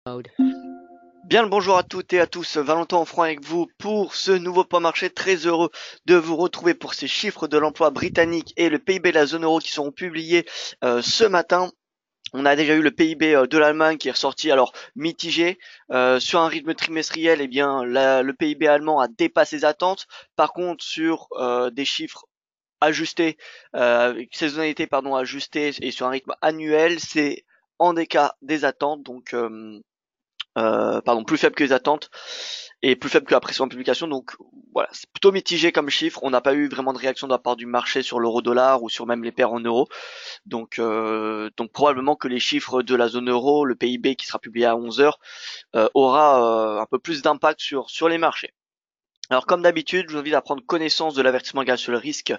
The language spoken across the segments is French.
Mode. Bien le bonjour à toutes et à tous, Valentin Enfroy avec vous pour ce nouveau point marché. Très heureux de vous retrouver pour ces chiffres de l'emploi britannique et le PIB de la zone euro qui seront publiés ce matin. On a déjà eu le PIB de l'Allemagne qui est ressorti alors mitigé sur un rythme trimestriel. Eh bien, le PIB allemand a dépassé ses attentes. Par contre, sur des chiffres ajustés, avec saisonnalité pardon ajustée et sur un rythme annuel, c'est en décart des attentes. Donc pardon, plus faible que les attentes et plus faible que la précédente publication. Donc voilà, c'est plutôt mitigé comme chiffre. On n'a pas eu vraiment de réaction de la part du marché sur l'euro-dollar ou sur même les paires en euros. Donc probablement que les chiffres de la zone euro, le PIB qui sera publié à 11 heures, aura un peu plus d'impact sur les marchés. Alors comme d'habitude, je vous invite à prendre connaissance de l'avertissement égal sur le risque.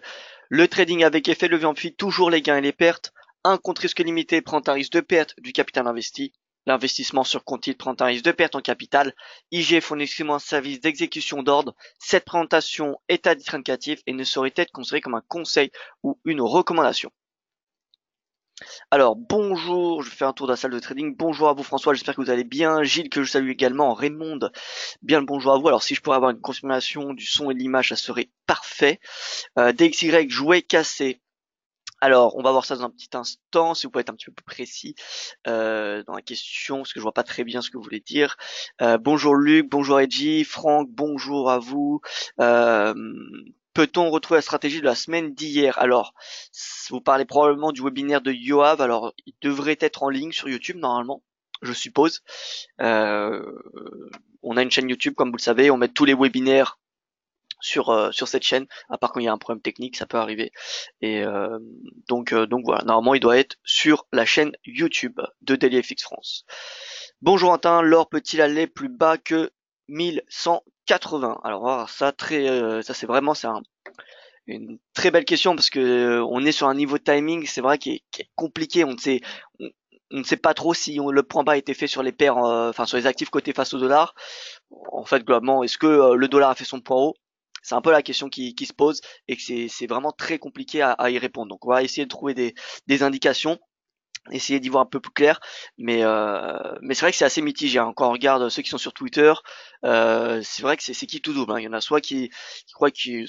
Le trading avec effet de levier amplifie toujours les gains et les pertes. Un compte risque limité prend un risque de perte du capital investi. L'investissement sur compte titre prend un risque de perte en capital. IG fournit exclusivement un service d'exécution d'ordre. Cette présentation est à titre indicatif et ne saurait être considérée comme un conseil ou une recommandation. Alors bonjour, je fais un tour de la salle de trading. Bonjour à vous François, j'espère que vous allez bien. Gilles que je salue également, Raymond, bien le bonjour à vous. Alors si je pourrais avoir une confirmation du son et de l'image, ça serait parfait. DXY jouet cassé. Alors, on va voir ça dans un petit instant, si vous pouvez être un petit peu plus précis dans la question, parce que je vois pas très bien ce que vous voulez dire. Bonjour Luc, bonjour Edgy, Franck, bonjour à vous. Euh, Peut-on retrouver la stratégie de la semaine d'hier? Alors, vous parlez probablement du webinaire de Yoav, alors il devrait être en ligne sur YouTube normalement, je suppose. Euh, on a une chaîne YouTube, comme vous le savez, on met tous les webinaires sur cette chaîne, à part quand il y a un problème technique, ça peut arriver. Et donc voilà, normalement il doit être sur la chaîne YouTube de DailyFX France. Bonjour Antin, l'or peut-il aller plus bas que 1180? Alors on va voir ça ça c'est vraiment une très belle question parce que on est sur un niveau de timing, c'est vrai qui est compliqué. On, on ne sait pas trop si le point bas a été fait sur les paires, enfin sur les actifs cotés face au dollar. En fait, globalement, est-ce que le dollar a fait son point haut? C'est un peu la question qui se pose et que c'est vraiment très compliqué à y répondre. Donc on va essayer de trouver des indications, essayer d'y voir un peu plus clair, mais c'est vrai que c'est assez mitigé, hein. Quand on regarde ceux qui sont sur Twitter, c'est vrai que c'est qui tout double, hein. Il y en a soit qui croient que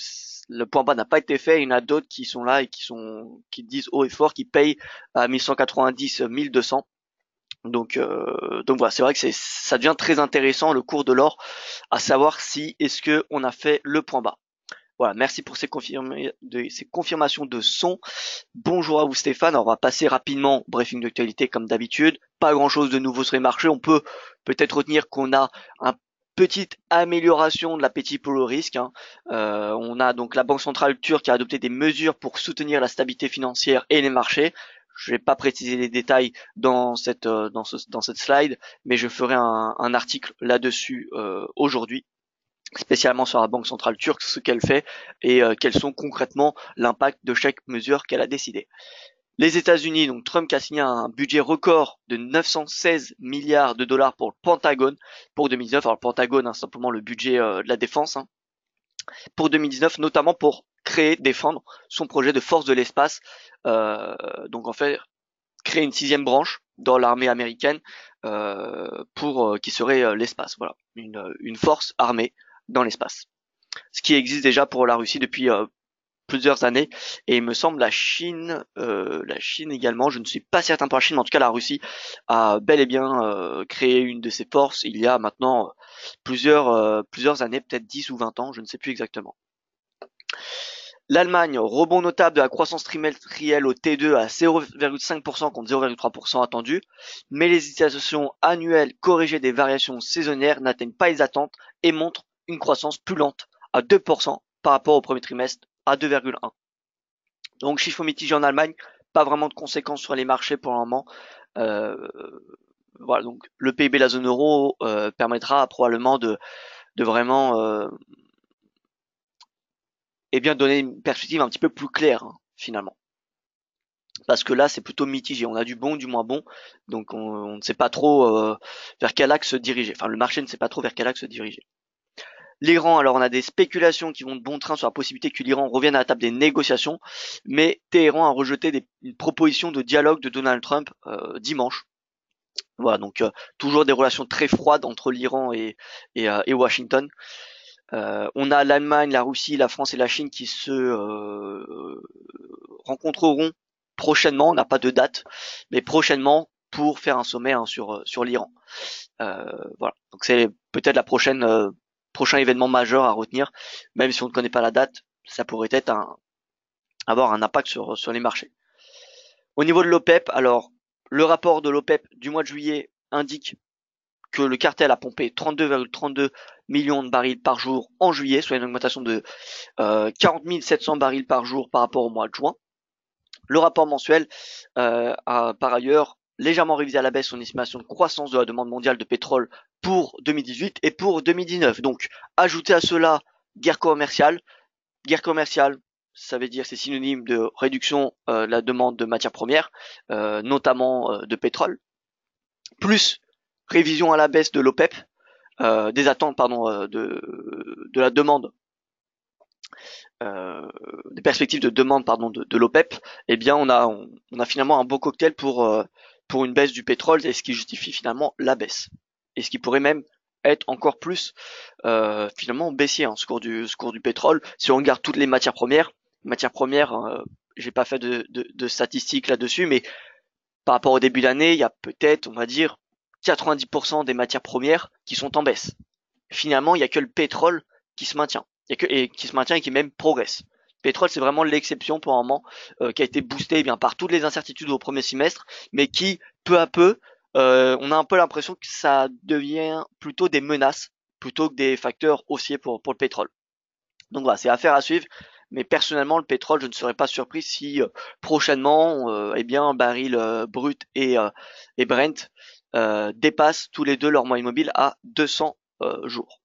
le point bas n'a pas été fait, il y en a d'autres qui sont là et qui disent haut et fort, qui payent à 1190, 1200. Donc voilà, c'est vrai que ça devient très intéressant le cours de l'or, à savoir si est-ce que on a fait le point bas. Voilà, merci pour ces confirmations de son. Bonjour à vous Stéphane, alors on va passer rapidement au briefing d'actualité comme d'habitude. Pas grand chose de nouveau sur les marchés, on peut peut-être retenir qu'on a une petite amélioration de l'appétit pour le risque, hein. On a donc la Banque centrale turque qui a adopté des mesures pour soutenir la stabilité financière et les marchés. Je vais pas préciser les détails dans cette slide, mais je ferai un article là-dessus aujourd'hui, spécialement sur la Banque centrale turque, ce qu'elle fait et quels sont concrètement l'impact de chaque mesure qu'elle a décidé. Les États-Unis, donc Trump qui a signé un budget record de 916 milliards de dollars pour le Pentagone pour 2019. Alors le Pentagone, hein, simplement le budget de la défense, hein, pour 2019, notamment pour créer, défendre son projet de force de l'espace. Donc en fait, créer une sixième branche dans l'armée américaine pour qui serait l'espace. Voilà, une force armée dans l'espace. Ce qui existe déjà pour la Russie depuis plusieurs années, et il me semble la Chine également, je ne suis pas certain pour la Chine, mais en tout cas la Russie a bel et bien créé une de ses forces il y a maintenant plusieurs années, peut-être 10 ou 20 ans, je ne sais plus exactement. L'Allemagne, rebond notable de la croissance trimestrielle au T2 à 0,5% contre 0,3% attendu, mais les estimations annuelles corrigées des variations saisonnières n'atteignent pas les attentes et montrent une croissance plus lente à 2% par rapport au premier trimestre à 2,1. Donc chiffre mitigé en Allemagne, pas vraiment de conséquences sur les marchés pour le moment. Euh, voilà, donc le PIB de la zone euro permettra probablement de vraiment donner une perspective un petit peu plus claire, hein, finalement. Parce que là, c'est plutôt mitigé. On a du bon, du moins bon, donc on ne sait pas trop vers quel axe se diriger. Enfin, le marché ne sait pas trop vers quel axe se diriger. L'Iran, alors on a des spéculations qui vont de bon train sur la possibilité que l'Iran revienne à la table des négociations, mais Téhéran a rejeté une proposition de dialogue de Donald Trump dimanche. Voilà, donc toujours des relations très froides entre l'Iran et Washington. On a l'Allemagne, la Russie, la France et la Chine qui se rencontreront prochainement. On n'a pas de date, mais prochainement pour faire un sommet hein, sur l'Iran. Voilà, donc c'est peut-être la prochain événement majeur à retenir, même si on ne connaît pas la date, ça pourrait être avoir un impact sur les marchés. Au niveau de l'OPEP, alors le rapport de l'OPEP du mois de juillet indique que le cartel a pompé 32,32 millions de barils par jour en juillet, soit une augmentation de 40 700 barils par jour par rapport au mois de juin. Le rapport mensuel a par ailleurs légèrement révisé à la baisse son estimation de croissance de la demande mondiale de pétrole pour 2018 et pour 2019. Donc, ajouter à cela guerre commerciale. Guerre commerciale, ça veut dire c'est synonyme de réduction de la demande de matières premières, notamment de pétrole, plus révision à la baisse de l'OPEP, des attentes pardon de la demande, des perspectives de demande pardon de l'OPEP, eh bien on a finalement un beau cocktail pour une baisse du pétrole et ce qui justifie finalement la baisse et ce qui pourrait même être encore plus finalement baissier hein, ce cours du pétrole si on regarde toutes les matières premières j'ai pas fait de statistiques là-dessus mais par rapport au début d'année il y a peut-être on va dire 90% des matières premières qui sont en baisse. Finalement, il y a que le pétrole qui se maintient. Et qui se maintient et qui même progresse. Le pétrole, c'est vraiment l'exception pour un moment, qui a été boosté eh bien par toutes les incertitudes au premier semestre, mais qui, peu à peu, on a un peu l'impression que ça devient plutôt des menaces, plutôt que des facteurs haussiers pour le pétrole. Donc voilà, c'est affaire à suivre. Mais personnellement, le pétrole, je ne serais pas surpris si prochainement, eh bien, baril brut et Brent dépassent tous les deux leur moyenne mobile à 200 jours.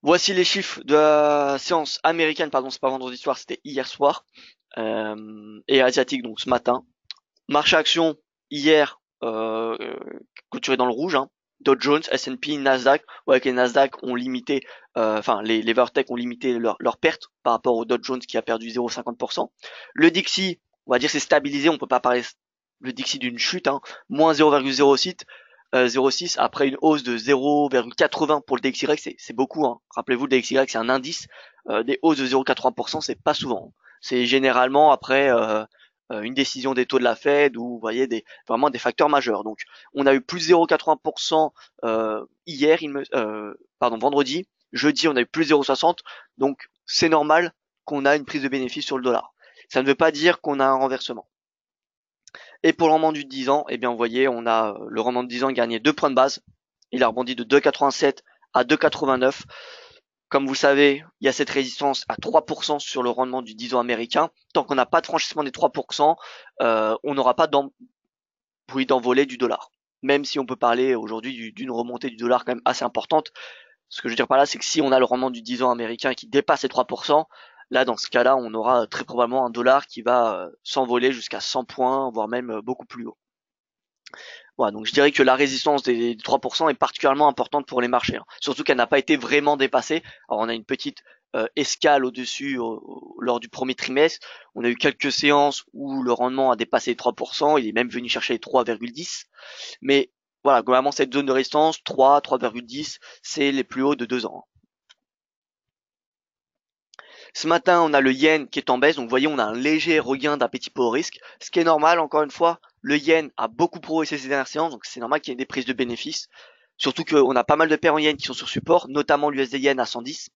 Voici les chiffres de la séance américaine, pardon, c'est pas vendredi soir, c'était hier soir, et asiatique, donc ce matin. Marché action hier clôturé dans le rouge, hein. Dow Jones, S&P, Nasdaq, ouais, que les Nasdaq ont limité, enfin les Vertec ont limité leur perte par rapport au Dow Jones qui a perdu 0,50%. Le Dixie, on va dire c'est stabilisé, on peut pas parler le Dixie d'une chute, hein, moins 0,06, 0,6 après une hausse de 0,80 pour le DXY, c'est beaucoup. Hein. Rappelez-vous, le DXY c'est un indice, des hausses de 0,80%, c'est pas souvent. C'est généralement après une décision des taux de la Fed ou vous voyez vraiment des facteurs majeurs. Donc on a eu plus 0,80% hier, pardon vendredi, jeudi on a eu plus 0,60, donc c'est normal qu'on a une prise de bénéfice sur le dollar. Ça ne veut pas dire qu'on a un renversement. Et pour le rendement du 10 ans, eh bien vous voyez, on a le rendement de 10 ans gagné 2 points de base. Il a rebondi de 2,87 à 2,89. Comme vous savez, il y a cette résistance à 3% sur le rendement du 10 ans américain. Tant qu'on n'a pas de franchissement des 3%, on n'aura pas d'envolée du dollar. Même si on peut parler aujourd'hui d'une remontée du dollar quand même assez importante. Ce que je veux dire par là, c'est que si on a le rendement du 10 ans américain qui dépasse les 3%, là, dans ce cas-là, on aura très probablement un dollar qui va s'envoler jusqu'à 100 points, voire même beaucoup plus haut. Voilà, donc je dirais que la résistance des 3% est particulièrement importante pour les marchés, hein. Surtout qu'elle n'a pas été vraiment dépassée. Alors on a une petite escale au-dessus lors du premier trimestre. On a eu quelques séances où le rendement a dépassé les 3%, il est même venu chercher les 3,10. Mais voilà, globalement cette zone de résistance, 3, 3,10, c'est les plus hauts de 2 ans. Ce matin, on a le yen qui est en baisse, donc vous voyez, on a un léger regain d'appétit pour le risque, ce qui est normal, encore une fois, le yen a beaucoup progressé ces dernières séances, donc c'est normal qu'il y ait des prises de bénéfices, surtout qu'on a pas mal de paires en yen qui sont sur support, notamment l'USD yen à 110,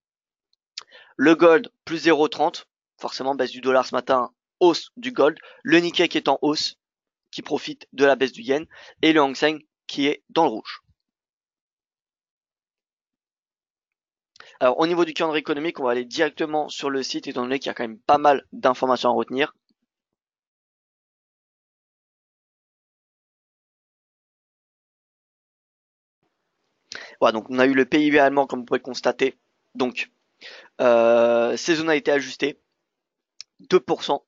le gold plus 0,30, forcément baisse du dollar ce matin, hausse du gold, le Nikkei qui est en hausse, qui profite de la baisse du yen, et le Hang Seng qui est dans le rouge. Alors au niveau du calendrier économique, on va aller directement sur le site étant donné qu'il y a quand même pas mal d'informations à retenir. Voilà, donc on a eu le PIB allemand comme vous pouvez le constater. Donc saisonnalité ajustée 2%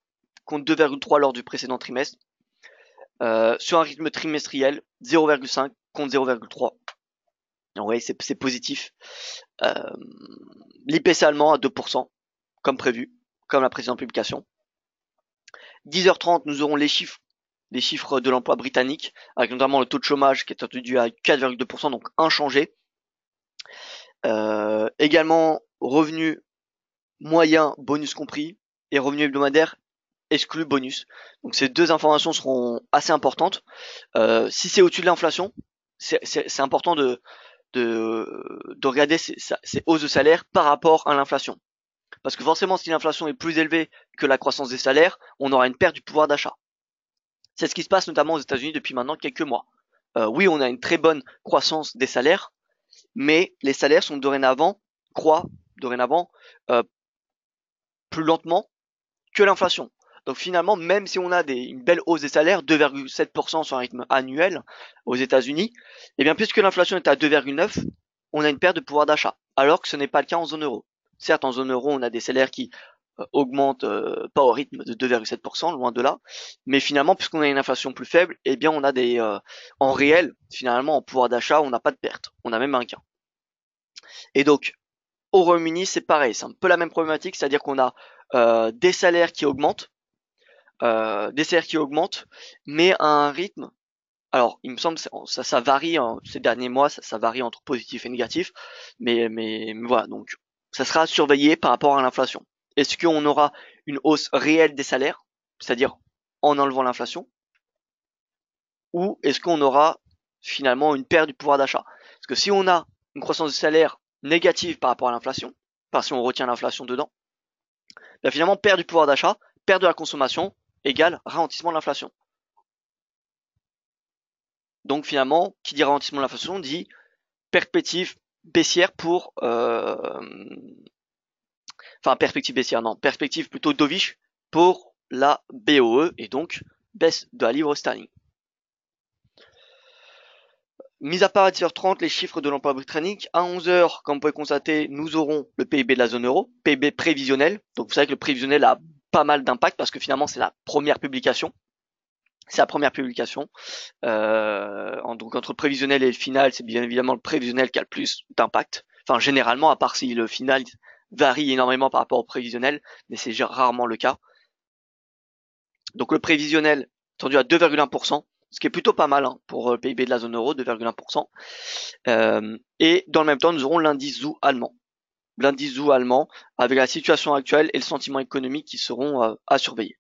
contre 2,3 lors du précédent trimestre. Sur un rythme trimestriel 0,5 contre 0,3. Donc, ouais, c'est positif. L'IPC allemand à 2% comme prévu, comme la précédente publication. 10h30, nous aurons les chiffres de l'emploi britannique, avec notamment le taux de chômage qui est attendu à 4,2%, donc inchangé. Également, revenu moyen, bonus compris, et revenu hebdomadaire exclu bonus. Donc ces deux informations seront assez importantes. Si c'est au-dessus de l'inflation, c'est important de regarder ces hausses de salaire par rapport à l'inflation. Parce que forcément, si l'inflation est plus élevée que la croissance des salaires, on aura une perte du pouvoir d'achat. C'est ce qui se passe notamment aux États-Unis depuis maintenant quelques mois. Oui, on a une très bonne croissance des salaires, mais les salaires sont croient dorénavant plus lentement que l'inflation. Donc finalement, même si on a une belle hausse des salaires, 2,7% sur un rythme annuel aux États-Unis, et bien puisque l'inflation est à 2,9, on a une perte de pouvoir d'achat, alors que ce n'est pas le cas en zone euro. Certes, en zone euro, on a des salaires qui augmentent pas au rythme de 2,7%, loin de là, mais finalement, puisqu'on a une inflation plus faible, eh bien on a en réel, finalement, en pouvoir d'achat, on n'a pas de perte, on a même un gain. Et donc, au Royaume-Uni, c'est pareil, c'est un peu la même problématique, c'est-à-dire qu'on a des salaires qui augmentent, mais à un rythme. Alors, il me semble que ça varie ces derniers mois, ça varie entre positif et négatif, mais voilà, donc ça sera surveillé par rapport à l'inflation. Est-ce qu'on aura une hausse réelle des salaires, c'est-à-dire en enlevant l'inflation, ou est-ce qu'on aura finalement une perte du pouvoir d'achat? Parce que si on a une croissance de salaire négative par rapport à l'inflation, si on retient l'inflation dedans, bien finalement perte du pouvoir d'achat, perte de la consommation égale ralentissement de l'inflation. Donc finalement, qui dit ralentissement de l'inflation dit perspective baissière perspective baissière, non, perspective plutôt dovish pour la BOE et donc baisse de la livre sterling. Mis à part à 10h30 les chiffres de l'emploi britannique, à 11h, comme vous pouvez constater, nous aurons le PIB de la zone euro, PIB prévisionnel. Donc vous savez que le prévisionnel a pas mal d'impact parce que finalement c'est la première publication. C'est la première publication. Donc entre le prévisionnel et le final, c'est bien évidemment le prévisionnel qui a le plus d'impact. Enfin généralement, à part si le final varie énormément par rapport au prévisionnel, mais c'est rarement le cas. Donc le prévisionnel tendu à 2,1%, ce qui est plutôt pas mal pour le PIB de la zone euro, 2,1%. Et dans le même temps, nous aurons l'indice ZOO allemand. L'indice ZOO allemand, avec la situation actuelle et le sentiment économique qui seront à surveiller.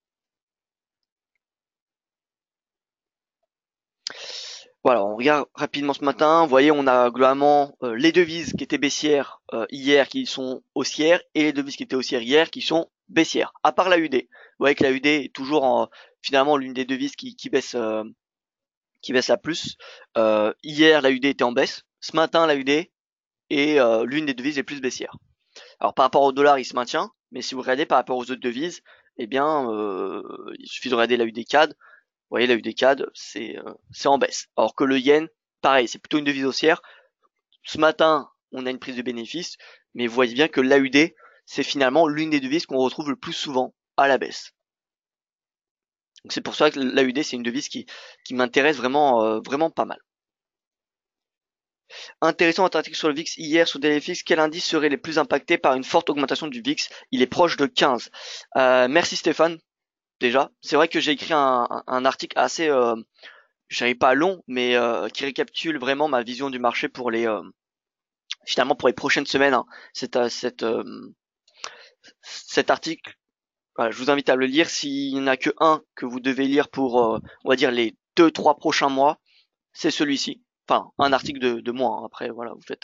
Voilà, on regarde rapidement ce matin. Vous voyez, on a globalement les devises qui étaient baissières hier qui sont haussières et les devises qui étaient haussières hier qui sont baissières. À part la UD. Vous voyez que la UD est toujours finalement l'une des devises qui baisse la plus. Hier, la UD était en baisse. Ce matin, la UD est l'une des devises les plus baissières. Alors par rapport au dollar, il se maintient, mais si vous regardez par rapport aux autres devises, eh bien, il suffit de regarder la UD-CAD. Vous voyez, la UD-CAD, c'est en baisse. Alors que le yen, pareil, c'est plutôt une devise haussière. Ce matin, on a une prise de bénéfice, mais vous voyez bien que l'AUD, c'est finalement l'une des devises qu'on retrouve le plus souvent à la baisse. Donc c'est pour ça que l'AUD, c'est une devise qui m'intéresse vraiment, vraiment pas mal. Intéressant votre article sur le VIX hier sur DailyFix. Quel indice serait les plus impactés par une forte augmentation du VIX? Il est proche de 15. Merci Stéphane. Déjà, c'est vrai que j'ai écrit un article assez, je dirais pas long, mais qui récapitule vraiment ma vision du marché pour finalement pour les prochaines semaines. Cet article, voilà, je vous invite à le lire. S'il n'y en a que un que vous devez lire pour, on va dire les 2-3 prochains mois, c'est celui-ci. Enfin, un article de moi. Après, voilà, vous faites.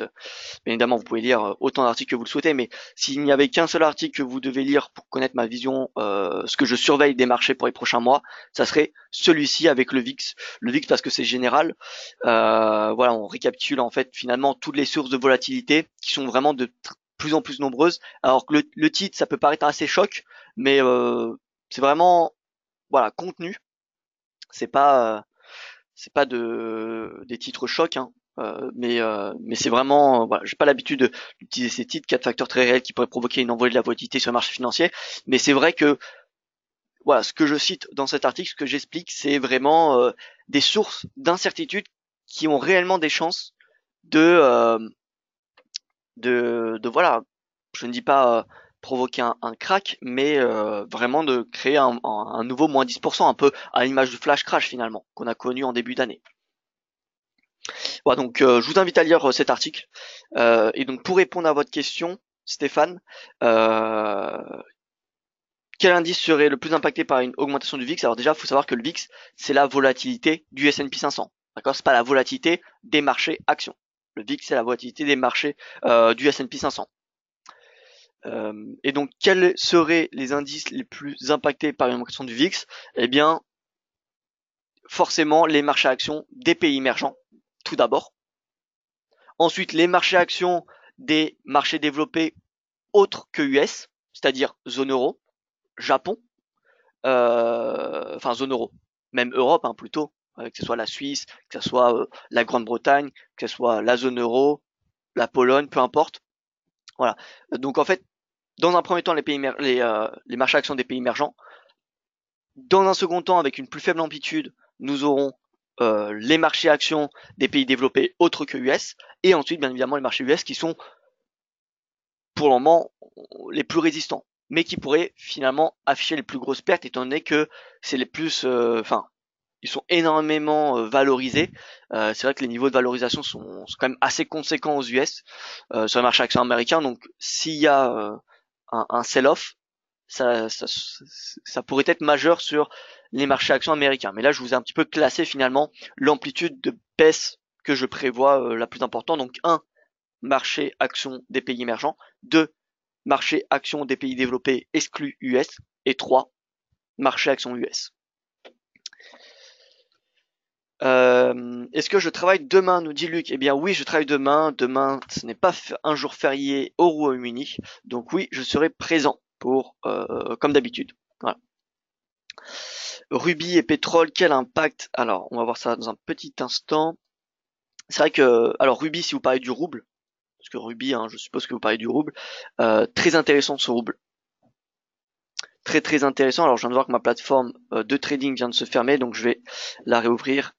Bien évidemment, vous pouvez lire autant d'articles que vous le souhaitez, mais s'il n'y avait qu'un seul article que vous devez lire pour connaître ma vision, ce que je surveille des marchés pour les prochains mois, ça serait celui-ci avec le VIX. Le VIX parce que c'est général. Voilà, on récapitule en fait finalement toutes les sources de volatilité qui sont vraiment de plus en plus nombreuses. Alors que le titre, ça peut paraître assez choc, mais c'est vraiment voilà contenu. C'est pas des titres chocs, mais c'est vraiment voilà, j'ai pas l'habitude d'utiliser ces titres, 4 facteurs très réels qui pourraient provoquer une envolée de la volatilité sur le marché financier, mais c'est vrai que voilà, ce que je cite dans cet article, ce que j'explique, c'est vraiment des sources d'incertitude qui ont réellement des chances de voilà, je ne dis pas provoquer un crack, mais vraiment de créer un nouveau moins 10%, un peu à l'image du flash crash finalement, qu'on a connu en début d'année. Voilà, donc je vous invite à lire cet article. Et donc pour répondre à votre question, Stéphane, quel indice serait le plus impacté par une augmentation du VIX? Alors déjà, il faut savoir que le VIX, c'est la volatilité du S&P 500. D'accord? C'est pas la volatilité des marchés actions. Le VIX, c'est la volatilité des marchés du S&P 500. Et donc, quels seraient les indices les plus impactés par une augmentation du VIX? Eh bien, forcément, les marchés actions des pays émergents, tout d'abord. Ensuite, les marchés actions des marchés développés autres que US, c'est-à-dire zone euro, Japon, enfin zone euro, même Europe hein, plutôt, que ce soit la Suisse, que ce soit la Grande-Bretagne, que ce soit la zone euro, la Pologne, peu importe. Voilà. Donc en fait, dans un premier temps, les marchés actions des pays émergents. Dans un second temps, avec une plus faible amplitude, nous aurons les marchés actions des pays développés autres que US, et ensuite, bien évidemment, les marchés US qui sont pour le moment les plus résistants, mais qui pourraient finalement afficher les plus grosses pertes, étant donné que c'est les plus, ils sont énormément valorisés. C'est vrai que les niveaux de valorisation sont quand même assez conséquents aux US sur les marchés actions américains. Donc, s'il y a un sell-off, ça pourrait être majeur sur les marchés actions américains. Mais là, je vous ai un petit peu classé finalement l'amplitude de baisse que je prévois la plus importante. Donc, 1, marché actions des pays émergents. 2, marché actions des pays développés exclus US. Et 3, marché actions US. Est-ce que je travaille demain, nous dit Luc? Eh bien oui, je travaille demain. Demain, ce n'est pas un jour férié au Royaume-Uni. Donc oui, je serai présent pour comme d'habitude. Voilà. Rubis et pétrole, quel impact? Alors, on va voir ça dans un petit instant. C'est vrai que, alors Rubis, si vous parlez du rouble, parce que Rubis, hein, je suppose que vous parlez du rouble, très intéressant ce rouble. Très très intéressant. Alors je viens de voir que ma plateforme de trading vient de se fermer, donc je vais la réouvrir.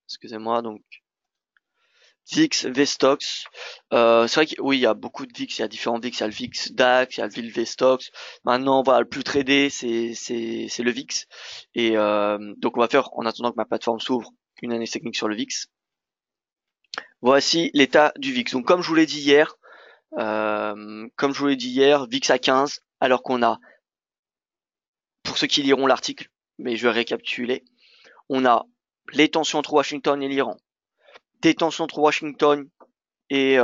Excusez-moi, donc VIX, VSTOXX. C'est vrai que oui, il y a beaucoup de VIX, il y a différents VIX, il y a le VIX DAX, il y a le VSTOXX. Maintenant, voilà, le plus tradé, c'est le VIX. Et donc on va faire, en attendant que ma plateforme s'ouvre, une analyse technique sur le VIX. Voici l'état du VIX. Donc comme je vous l'ai dit hier, VIX à 15, alors qu'on a, pour ceux qui liront l'article, mais je vais récapituler, on a les tensions entre Washington et l'Iran, des tensions entre Washington et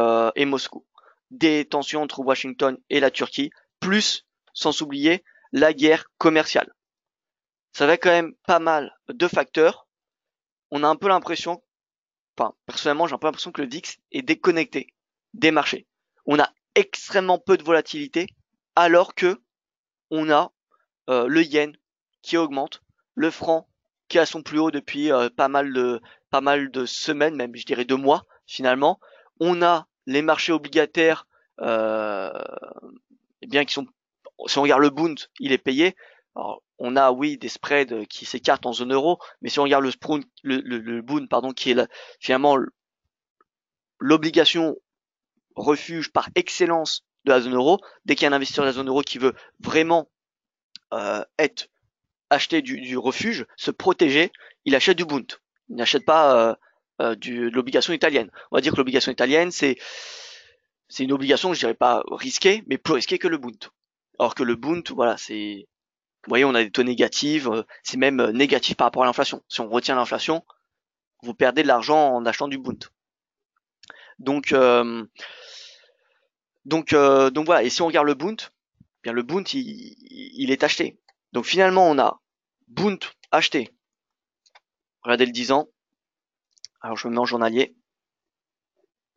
Moscou, des tensions entre Washington et la Turquie, plus, sans oublier, la guerre commerciale. Ça fait quand même pas mal de facteurs. On a un peu l'impression, enfin, personnellement, j'ai un peu l'impression que le VIX est déconnecté des marchés. On a extrêmement peu de volatilité, alors que on a le yen qui augmente, le franc qui est à son plus haut depuis pas mal de semaines, même je dirais 2 mois finalement. On a les marchés obligataires, eh bien qui sont, si on regarde le Bund, il est payé. Alors, on a oui des spreads qui s'écartent en zone euro, mais si on regarde le Bund, pardon, qui est finalement l'obligation refuge par excellence de la zone euro, dès qu'il y a un investisseur de la zone euro qui veut vraiment être acheter du refuge, se protéger, il achète du Bund. Il n'achète pas de l'obligation italienne. On va dire que l'obligation italienne, c'est une obligation, je dirais pas risquée, mais plus risquée que le Bund. Alors que le Bund, voilà, c'est, vous voyez, on a des taux négatifs, c'est même négatif par rapport à l'inflation. Si on retient l'inflation, vous perdez de l'argent en achetant du Bund. Donc voilà. Et si on regarde le Bund, bien le Bund, il est acheté. Donc finalement, on a Bund acheté. Regardez le 10 ans. Alors je me mets en journalier.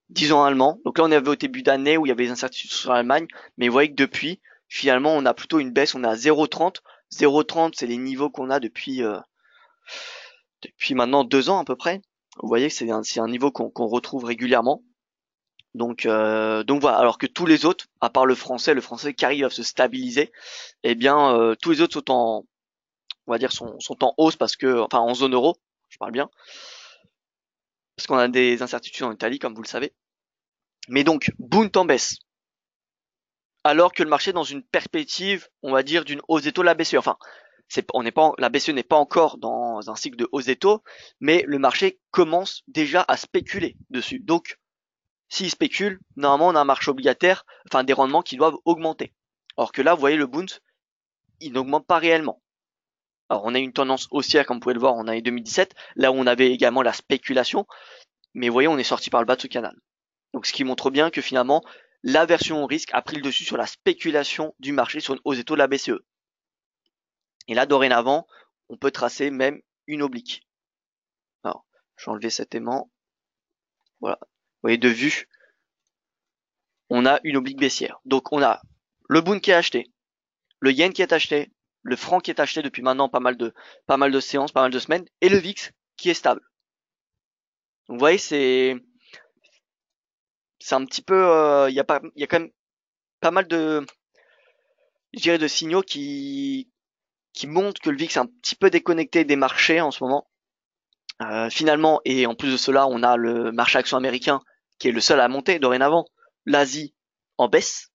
10 ans allemand. Donc là, on avait au début d'année où il y avait des incertitudes sur l'Allemagne. Mais vous voyez que depuis, finalement, on a plutôt une baisse. On est à 0,30. 0,30, c'est les niveaux qu'on a depuis maintenant 2 ans à peu près. Vous voyez que c'est un niveau qu'on retrouve régulièrement. Donc voilà, alors que tous les autres, à part le français qui arrive à se stabiliser, eh bien tous les autres sont on va dire sont en hausse parce que, enfin en zone euro, je parle bien, parce qu'on a des incertitudes en Italie, comme vous le savez. Mais donc, Bund en baisse, alors que le marché est dans une perspective, on va dire, d'une hausse des taux de la BCE. Enfin, la BCE n'est pas encore dans un cycle de hausse des taux, mais le marché commence déjà à spéculer dessus. Donc, s'il spécule, normalement, on a un marché obligataire, enfin des rendements qui doivent augmenter. Alors que là, vous voyez, le Bund, il n'augmente pas réellement. Alors, on a une tendance haussière, comme vous pouvez le voir en année 2017, là où on avait également la spéculation, mais vous voyez, on est sorti par le bas de ce canal. Donc, ce qui montre bien que finalement, l'aversion au risque a pris le dessus sur la spéculation du marché sur une hausse des taux de la BCE. Et là, dorénavant, on peut tracer même une oblique. Alors, je vais enlever cet aimant. Voilà. Vous voyez, de vue, on a une oblique baissière. Donc, on a le Bund qui est acheté, le yen qui est acheté, le franc qui est acheté depuis maintenant pas mal de séances, pas mal de semaines, et le VIX qui est stable. Donc, vous voyez, c'est un petit peu, il y a quand même pas mal de, je dirais, de signaux qui montrent que le VIX est un petit peu déconnecté des marchés en ce moment. Finalement, et en plus de cela, on a le marché action américain qui est le seul à monter dorénavant. L'Asie en baisse,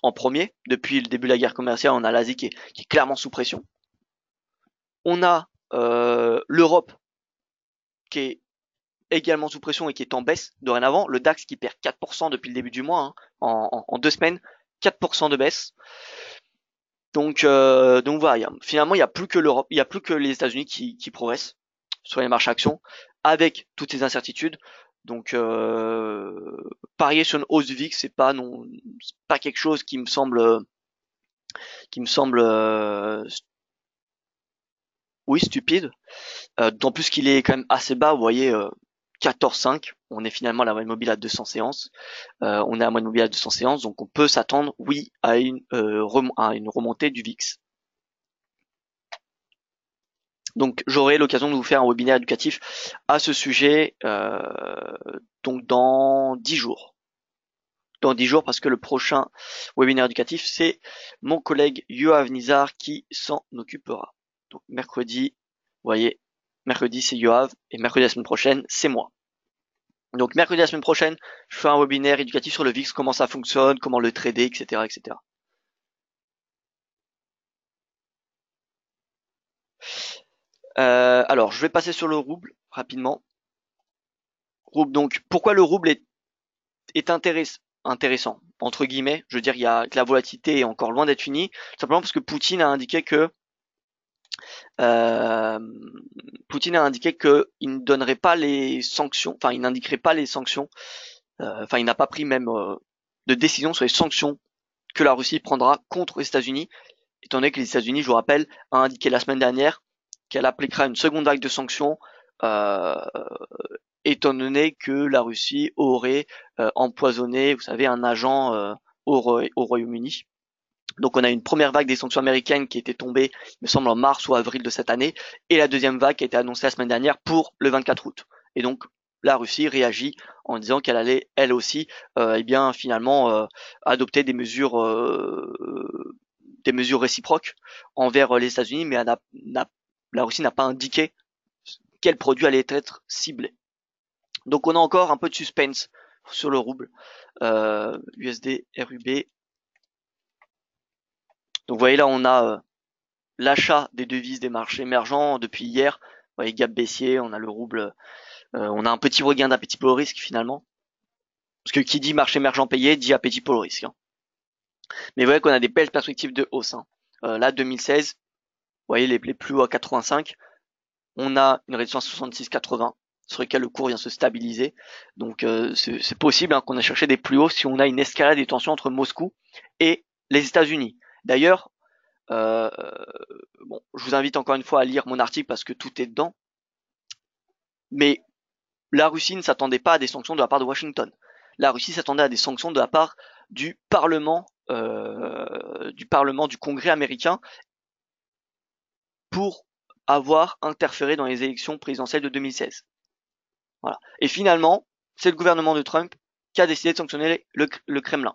en premier. Depuis le début de la guerre commerciale, on a l'Asie qui est clairement sous pression. On a l'Europe qui est également sous pression et qui est en baisse dorénavant. Le DAX qui perd 4% depuis le début du mois, hein, en 2 semaines, 4% de baisse. Donc voilà, finalement, il n'y a plus que l'Europe, il n'y a plus que les États-Unis qui progressent sur les marchés actions, avec toutes ces incertitudes. Donc parier sur une hausse du VIX, c'est pas quelque chose qui me semble oui stupide. D'autant plus qu'il est quand même assez bas, vous voyez, 14,5. On est finalement à la moyenne mobile à 200 séances. On est à moyenne mobile à 200 séances, donc on peut s'attendre, oui, à une remontée du VIX. Donc j'aurai l'occasion de vous faire un webinaire éducatif à ce sujet donc dans 10 jours. Dans 10 jours parce que le prochain webinaire éducatif, c'est mon collègue Yoav Nizar qui s'en occupera. Donc mercredi, vous voyez, mercredi c'est Yoav et mercredi la semaine prochaine, c'est moi. Donc mercredi la semaine prochaine, je fais un webinaire éducatif sur le VIX, comment ça fonctionne, comment le trader, etc. etc. Alors, je vais passer sur le rouble rapidement. Rouble, donc, pourquoi le rouble est intéressant, entre guillemets. Je veux dire, que la volatilité est encore loin d'être finie, simplement parce que euh, Poutine a indiqué qu'il ne donnerait pas les sanctions, enfin, il n'indiquerait pas les sanctions, enfin, il n'a pas pris même de décision sur les sanctions que la Russie prendra contre les États-Unis, étant donné que les États-Unis, je vous rappelle, a indiqué la semaine dernière qu'elle appliquera une seconde vague de sanctions, euh, étant donné que la Russie aurait empoisonné, vous savez, un agent au Royaume-Uni. Donc on a une première vague des sanctions américaines qui était tombée, il me semble, en mars ou avril de cette année, et la deuxième vague qui a été annoncée la semaine dernière pour le 24 août. Et donc la Russie réagit en disant qu'elle allait, elle aussi, eh bien finalement adopter des mesures réciproques envers les États-Unis, mais la Russie n'a pas indiqué quel produit allait être ciblé. Donc on a encore un peu de suspense sur le rouble. USD, RUB. Donc vous voyez là on a l'achat des devises des marchés émergents depuis hier. Vous voyez gap baissier, on a le rouble, on a un petit regain d'appétit pour le risque finalement. Parce que qui dit marché émergent payé dit appétit pour le risque. Hein. Mais vous voyez qu'on a des belles perspectives de hausse. Hein. Là 2016, vous voyez les plus hauts à 85. On a une réduction à 66,80 sur lequel le cours vient se stabiliser. Donc c'est possible hein, qu'on ait cherché des plus hauts si on a une escalade des tensions entre Moscou et les États-Unis. D'ailleurs, bon, je vous invite encore une fois à lire mon article parce que tout est dedans. Mais la Russie ne s'attendait pas à des sanctions de la part de Washington. La Russie s'attendait à des sanctions de la part du Parlement du Congrès américain pour avoir interféré dans les élections présidentielles de 2016. Voilà. Et finalement, c'est le gouvernement de Trump qui a décidé de sanctionner le Kremlin.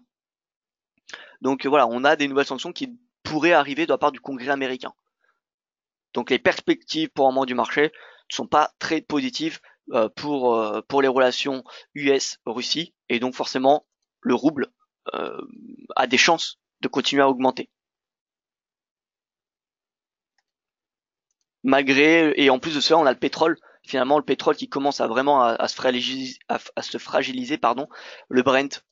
Donc voilà, on a des nouvelles sanctions qui pourraient arriver de la part du Congrès américain. Donc les perspectives pour un moment du marché ne sont pas très positives pour les relations US-Russie, et donc forcément le rouble a des chances de continuer à augmenter. Malgré, et en plus de cela, on a le pétrole. Finalement, le pétrole qui commence à vraiment à se fragiliser, pardon. Le Brent,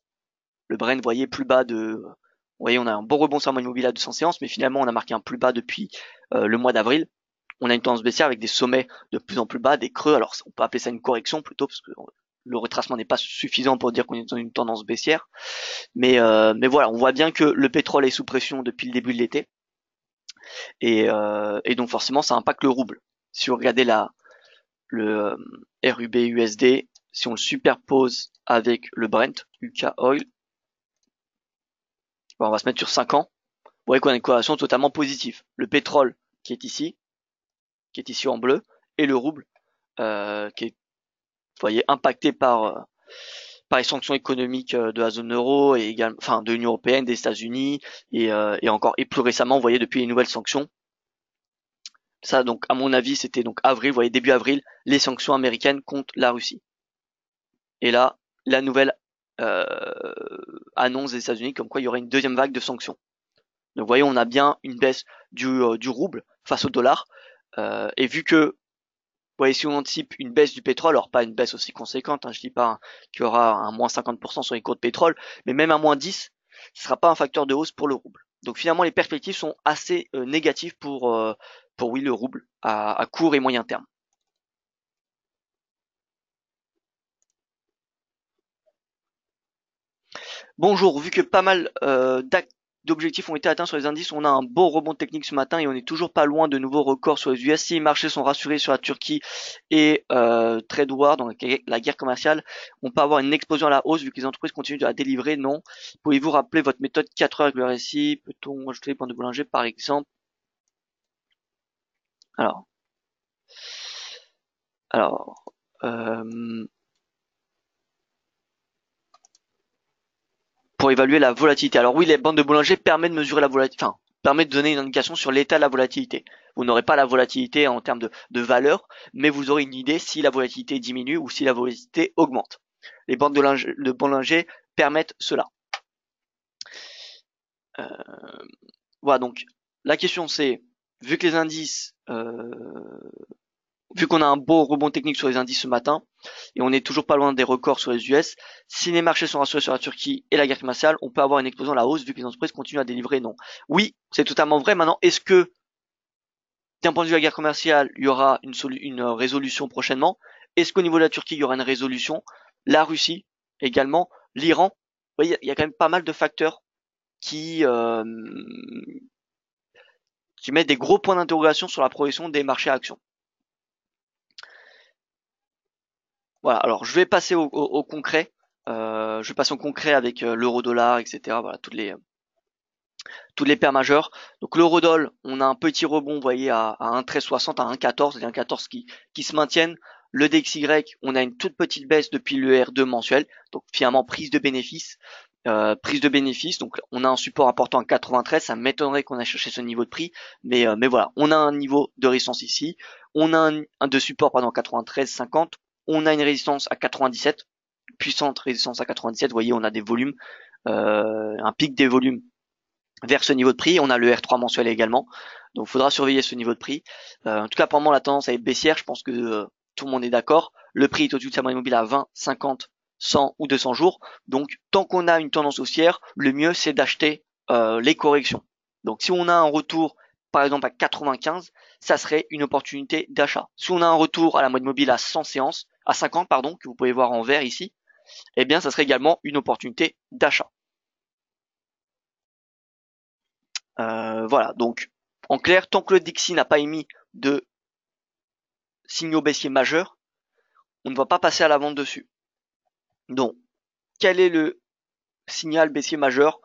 vous voyez, plus bas de, vous voyez, on a un bon rebond sur la moyenne à 200 séances, mais finalement, on a marqué un plus bas depuis le mois d'avril. On a une tendance baissière avec des sommets de plus en plus bas, des creux. Alors, on peut appeler ça une correction plutôt, parce que le retracement n'est pas suffisant pour dire qu'on est dans une tendance baissière. Mais voilà, on voit bien que le pétrole est sous pression depuis le début de l'été. Et donc forcément, ça impacte le rouble. Si vous regardez le RUB USD, si on le superpose avec le Brent UK Oil, on va se mettre sur 5 ans. Vous voyez qu'on a une corrélation totalement positive. Le pétrole qui est ici en bleu, et le rouble qui est, vous voyez, impacté par les sanctions économiques de la zone euro et également, enfin, de l'Union européenne, des États-Unis et encore et plus récemment, vous voyez, depuis les nouvelles sanctions. Ça, donc, à mon avis, c'était donc avril, vous voyez, début avril, les sanctions américaines contre la Russie. Et là, la nouvelle annonce des États-Unis comme quoi il y aurait une deuxième vague de sanctions. Donc, vous voyez, on a bien une baisse du rouble face au dollar. Et vu que, vous voyez, si on anticipe une baisse du pétrole, alors pas une baisse aussi conséquente, hein, je dis pas hein, qu'il y aura un moins 50% sur les cours de pétrole, mais même un moins 10, ce sera pas un facteur de hausse pour le rouble. Donc finalement, les perspectives sont assez négatives pour oui, le rouble à court et moyen terme. Bonjour, vu que pas mal d'objectifs ont été atteints sur les indices, on a un beau rebond technique ce matin et on n'est toujours pas loin de nouveaux records sur les US. Si les marchés sont rassurés sur la Turquie et trade war, donc la guerre commerciale, on peut avoir une explosion à la hausse vu que les entreprises continuent à délivrer. Non. Pouvez-vous rappeler votre méthode 4 heures avec le RSI? Peut-on ajouter les points de Bollinger par exemple? Alors, alors, pour évaluer la volatilité. Alors oui, les bandes de Bollinger permettent de mesurer la volatilité, enfin, permettent de donner une indication sur l'état de la volatilité. Vous n'aurez pas la volatilité en termes de valeur, mais vous aurez une idée si la volatilité diminue ou si la volatilité augmente. Les bandes de Bollinger permettent cela. Voilà, donc la question c'est, vu que les indices, vu qu'on a un beau rebond technique sur les indices ce matin, et on est toujours pas loin des records sur les US, si les marchés sont rassurés sur la Turquie et la guerre commerciale, on peut avoir une explosion à la hausse vu que les entreprises continuent à délivrer. Non. Oui, c'est totalement vrai. Maintenant, est-ce que d'un point de vue de la guerre commerciale, il y aura une résolution prochainement? Est-ce qu'au niveau de la Turquie, il y aura une résolution? La Russie également, l'Iran. Vous voyez, il y a quand même pas mal de facteurs qui mettent des gros points d'interrogation sur la progression des marchés à actions. Voilà, alors je vais passer au concret. Je vais passer au concret avec l'euro-dollar, etc. Voilà, toutes les paires majeures. Donc l'euro-dollar, on a un petit rebond, vous voyez, à 1,1360, à 1,14, et 1,14 qui se maintiennent. Le DXY, on a une toute petite baisse depuis le R2 mensuel, donc finalement prise de bénéfice. Donc on a un support important à 93, ça m'étonnerait qu'on ait cherché ce niveau de prix, mais voilà, on a un niveau de résistance ici, on a un de support pardon 93,50, on a une résistance à 97, puissante résistance à 97, vous voyez on a des volumes, un pic des volumes vers ce niveau de prix, on a le R3 mensuel également, donc il faudra surveiller ce niveau de prix. En tout cas pour le moment la tendance est baissière, je pense que tout le monde est d'accord, le prix est au-dessus de sa moyenne mobile à 20, 50, 100 ou 200 jours. Donc, tant qu'on a une tendance haussière, le mieux c'est d'acheter les corrections. Donc, si on a un retour, par exemple à 95, ça serait une opportunité d'achat. Si on a un retour à la moyenne mobile à 100 séances, à 50 pardon, que vous pouvez voir en vert ici, eh bien, ça serait également une opportunité d'achat. Voilà. Donc, en clair, tant que le DXY n'a pas émis de signaux baissiers majeurs, on ne va pas passer à la vente dessus. Donc, quel est le signal baissier majeur?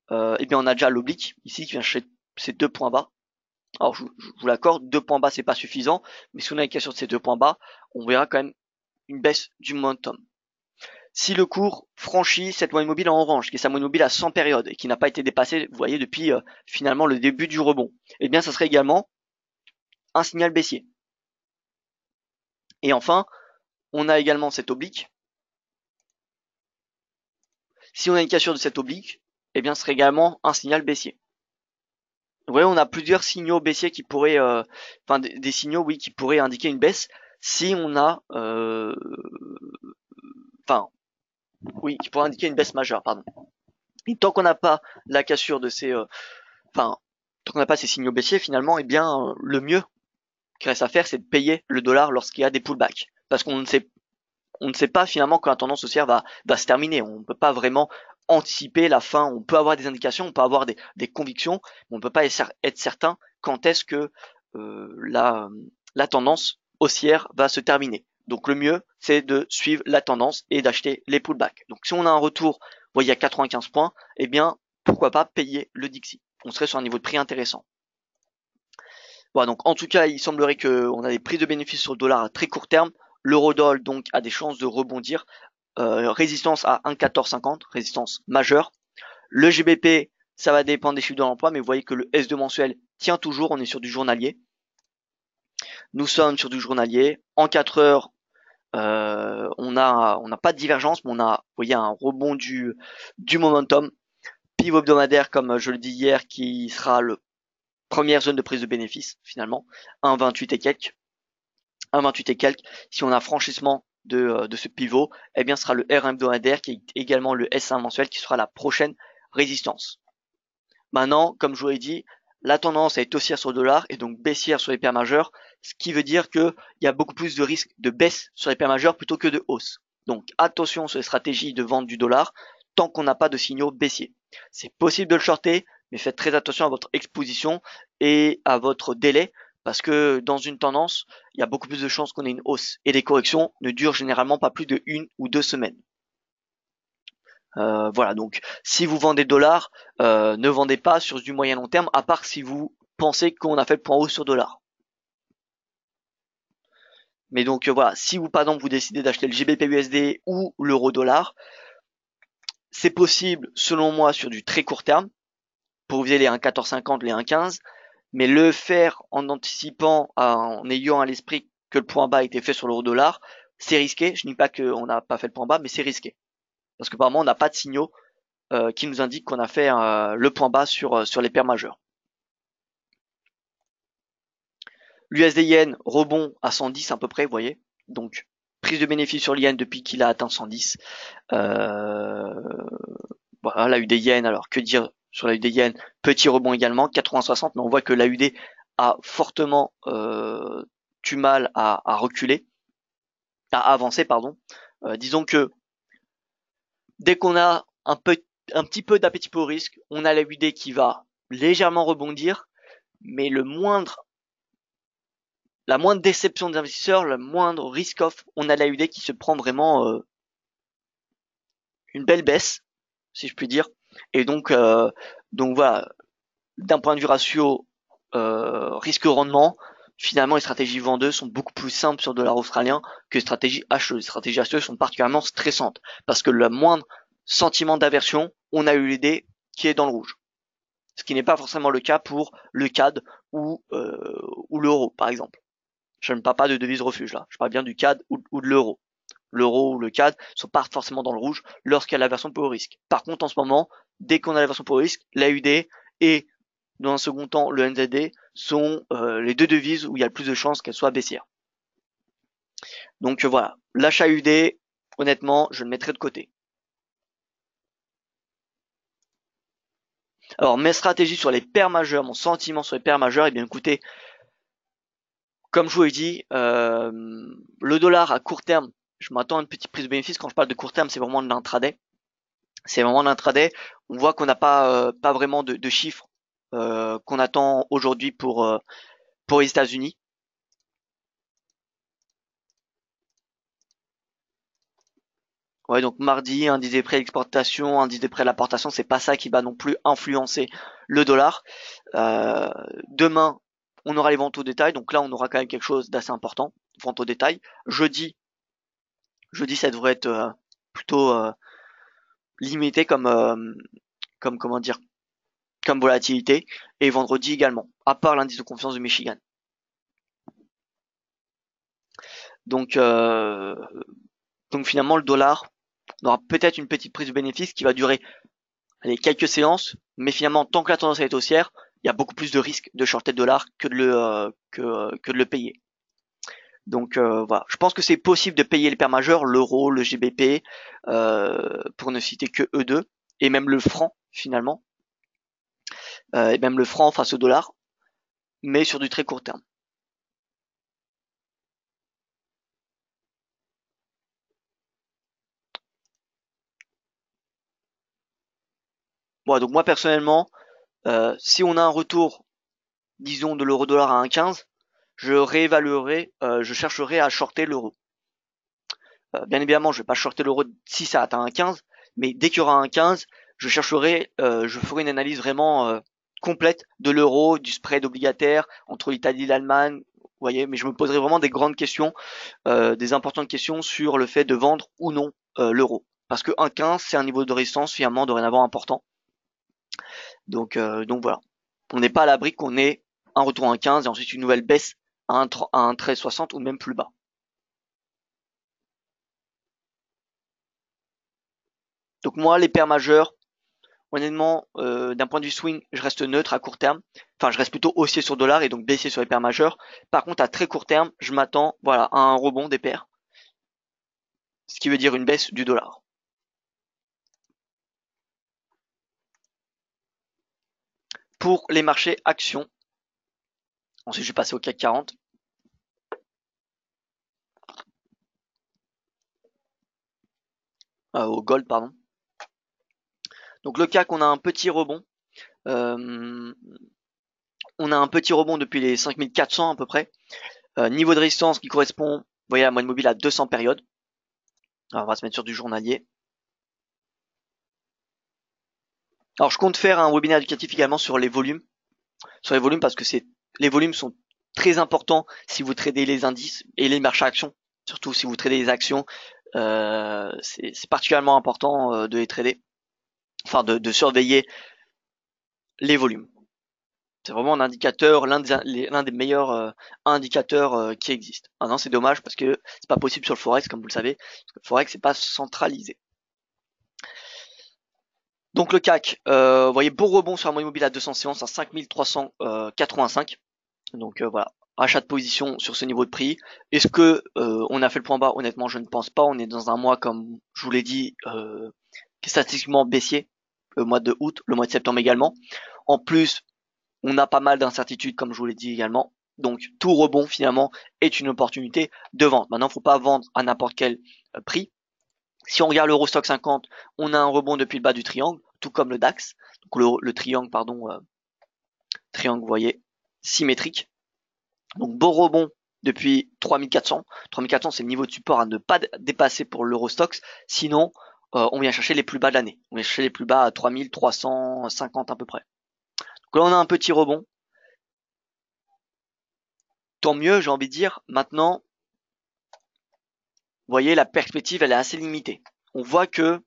Eh bien on a déjà l'oblique ici qui vient chercher ces 2 points bas. Alors je vous l'accorde, 2 points bas c'est pas suffisant, mais si on a une question de ces 2 points bas, on verra quand même une baisse du momentum. Si le cours franchit cette moyenne mobile en orange, qui est sa moyenne mobile à 100 périodes et qui n'a pas été dépassée, vous voyez, depuis finalement le début du rebond, eh bien ça serait également un signal baissier. Et enfin, on a également cette oblique. Si on a une cassure de cette oblique, eh bien ce serait également un signal baissier. Vous voyez, on a plusieurs signaux baissiers qui pourraient, enfin des signaux, oui, qui pourraient indiquer une baisse si on a, enfin, oui, qui pourraient indiquer une baisse majeure, pardon. Et tant qu'on n'a pas la cassure de ces, enfin, tant qu'on n'a pas ces signaux baissiers, finalement, eh bien, le mieux qu'il reste à faire, c'est de payer le dollar lorsqu'il y a des pullbacks, parce qu'on ne sait pas finalement quand la tendance haussière va se terminer. On ne peut pas vraiment anticiper la fin. On peut avoir des indications, on peut avoir des convictions, mais on ne peut pas être certain quand est-ce que la tendance haussière va se terminer. Donc le mieux, c'est de suivre la tendance et d'acheter les pullbacks. Donc si on a un retour, vous voyez, à 95 points, eh bien, pourquoi pas payer le Dixie. On serait sur un niveau de prix intéressant. Voilà, donc en tout cas, il semblerait qu'on a des prises de bénéfices sur le dollar à très court terme. L'eurodoll donc a des chances de rebondir. Résistance à 1,1450, résistance majeure. Le GBP, ça va dépendre des chiffres de l'emploi, mais vous voyez que le S2 mensuel tient toujours, on est sur du journalier. Nous sommes sur du journalier. En 4 heures, on n'a pas de divergence, mais on a, vous voyez, un rebond du momentum. Pivot hebdomadaire, comme je le dis hier, qui sera le première zone de prise de bénéfice, finalement. 1,28 et quelques. 1,28 et quelques. Si on a franchissement de ce pivot, eh bien, ce sera le R1 hebdomadaire qui est également le S1 mensuel qui sera la prochaine résistance. Maintenant, comme je vous l'ai dit, la tendance est haussière sur le dollar et donc baissière sur les paires majeures, ce qui veut dire qu'il y a beaucoup plus de risques de baisse sur les paires majeures plutôt que de hausse. Donc attention sur les stratégies de vente du dollar tant qu'on n'a pas de signaux baissiers. C'est possible de le shorter, mais faites très attention à votre exposition et à votre délai parce que dans une tendance, il y a beaucoup plus de chances qu'on ait une hausse et les corrections ne durent généralement pas plus de 1 ou 2 semaines. Voilà, donc si vous vendez dollars, ne vendez pas sur du moyen long terme, à part si vous pensez qu'on a fait le point haut sur dollar. Mais donc voilà, si vous par exemple vous décidez d'acheter le GBP USD ou l'euro dollar, c'est possible selon moi sur du très court terme, pour viser les 1,1450, les 1,15, mais le faire en anticipant, en ayant à l'esprit que le point bas a été fait sur l'euro dollar, c'est risqué. Je ne dis pas qu'on n'a pas fait le point bas, mais c'est risqué. Parce que apparemment on n'a pas de signaux qui nous indiquent qu'on a fait le point bas sur les paires majeures. L'USD Yen rebond à 110 à peu près, vous voyez. Donc prise de bénéfice sur l'Yen depuis qu'il a atteint 110. Voilà, la UD Yen, alors que dire sur la UD Yen, petit rebond également, 80-60, mais on voit que la UD a fortement du mal à reculer, à avancer, pardon. Disons que dès qu'on a un petit peu d'appétit pour le risque, on a la UD qui va légèrement rebondir, mais la moindre déception des investisseurs, le moindre risk-off, on a la UD qui se prend vraiment une belle baisse, si je puis dire. Et donc voilà, d'un point de vue ratio risque-rendement, finalement les stratégies vendeuses sont beaucoup plus simples sur le dollar australien que les stratégies acheteuses. Les stratégies acheteuses sont particulièrement stressantes parce que le moindre sentiment d'aversion, on a eu l'idée qui est dans le rouge. Ce qui n'est pas forcément le cas pour le CAD ou l'euro, par exemple. Je ne parle pas de devise refuge là, je parle bien du CAD ou de l'euro. L'euro ou le CAD sont pas forcément dans le rouge lorsqu'il y a la version pour le risque. Par contre, en ce moment, dès qu'on a la version pour le risque, l'AUD et dans un second temps le NZD sont les deux devises où il y a le plus de chances qu'elles soient baissières. Donc voilà, l'achat UD, honnêtement, je le mettrai de côté. Alors mes stratégies sur les paires majeures, mon sentiment sur les paires majeures, eh bien écoutez, comme je vous l'ai dit, le dollar à court terme, je m'attends à une petite prise de bénéfice. Quand je parle de court terme, c'est vraiment de l'intraday. C'est vraiment l'intraday. On voit qu'on n'a pas vraiment de chiffres qu'on attend aujourd'hui pour les États-Unis. Ouais, donc mardi, indice des prêts d'exportation, indice des prêts d'importation, c'est pas ça qui va non plus influencer le dollar. Demain, on aura les ventes au détail, donc là on aura quand même quelque chose d'assez important, vente au détail. Jeudi, Jeudi, ça devrait être plutôt limité comme comment dire, comme volatilité, et vendredi également, à part l'indice de confiance de Michigan. Donc, euh, donc finalement, le dollar aura peut-être une petite prise de bénéfice qui va durer quelques séances, mais finalement, tant que la tendance est haussière, il y a beaucoup plus de risques de shorter le dollar que de le payer. Donc voilà, je pense que c'est possible de payer les paires majeures, l'euro, le GBP, pour ne citer que eux deux, et même le franc finalement, et même le franc face au dollar, mais sur du très court terme. Bon, donc moi personnellement, si on a un retour, disons, de l'euro-dollar à 1,15, je réévaluerai, je chercherai à shorter l'euro. Bien évidemment, je vais pas shorter l'euro si ça atteint 1,15, mais dès qu'il y aura un 15, je ferai une analyse vraiment complète de l'euro, du spread obligataire entre l'Italie et l'Allemagne. Vous voyez, mais je me poserai vraiment des grandes questions, des importantes questions sur le fait de vendre ou non l'euro. Parce que 1,15, c'est un niveau de résistance finalement dorénavant important. Donc voilà. On n'est pas à l'abri qu'on ait un retour à 1,15 et ensuite une nouvelle baisse à 1,1360 ou même plus bas. Donc moi, les paires majeures, honnêtement, d'un point de vue swing, je reste neutre à court terme. Enfin, je reste plutôt haussier sur dollar et donc baissier sur les paires majeures. Par contre, à très court terme, je m'attends, voilà, à un rebond des paires, ce qui veut dire une baisse du dollar. Pour les marchés actions, ensuite je vais passer au CAC 40. Au gold, pardon. Donc le CAC, on a un petit rebond. Euh, on a un petit rebond depuis les 5400 à peu près. Niveau de résistance qui correspond, vous voyez, à la moyenne mobile à 200 périodes. Alors, on va se mettre sur du journalier. Alors je compte faire un webinaire éducatif également sur les volumes. Sur les volumes parce que les volumes sont très importants si vous tradez les indices et les marchés actions. Surtout si vous tradez les actions, c'est particulièrement important de les trader. Enfin de surveiller les volumes. C'est vraiment un indicateur, l'un des meilleurs indicateurs qui existent. Maintenant, c'est dommage parce que c'est pas possible sur le forex, comme vous le savez. Parce que le forex c'est pas centralisé. Donc le CAC, vous voyez beau rebond sur la moyenne mobile à 200 séances à 5385. Donc voilà, achat de position sur ce niveau de prix. Est-ce que on a fait le point bas? Honnêtement, je ne pense pas. On est dans un mois, comme je vous l'ai dit, qui est statistiquement baissier, le mois de août, le mois de septembre également. En plus, on a pas mal d'incertitudes, comme je vous l'ai dit également. Donc tout rebond finalement est une opportunité de vente. Maintenant, il ne faut pas vendre à n'importe quel prix. Si on regarde l'Eurostock 50, on a un rebond depuis le bas du triangle, tout comme le DAX. Donc le triangle, pardon, triangle, vous voyez, symétrique. Donc beau rebond depuis 3400. 3400, c'est le niveau de support à ne pas dépasser pour l'Eurostox. Sinon, on vient chercher les plus bas de l'année. On vient chercher les plus bas à 3350 à peu près. Donc là, on a un petit rebond. Tant mieux, j'ai envie de dire. Maintenant, vous voyez, la perspective, elle est assez limitée. On voit que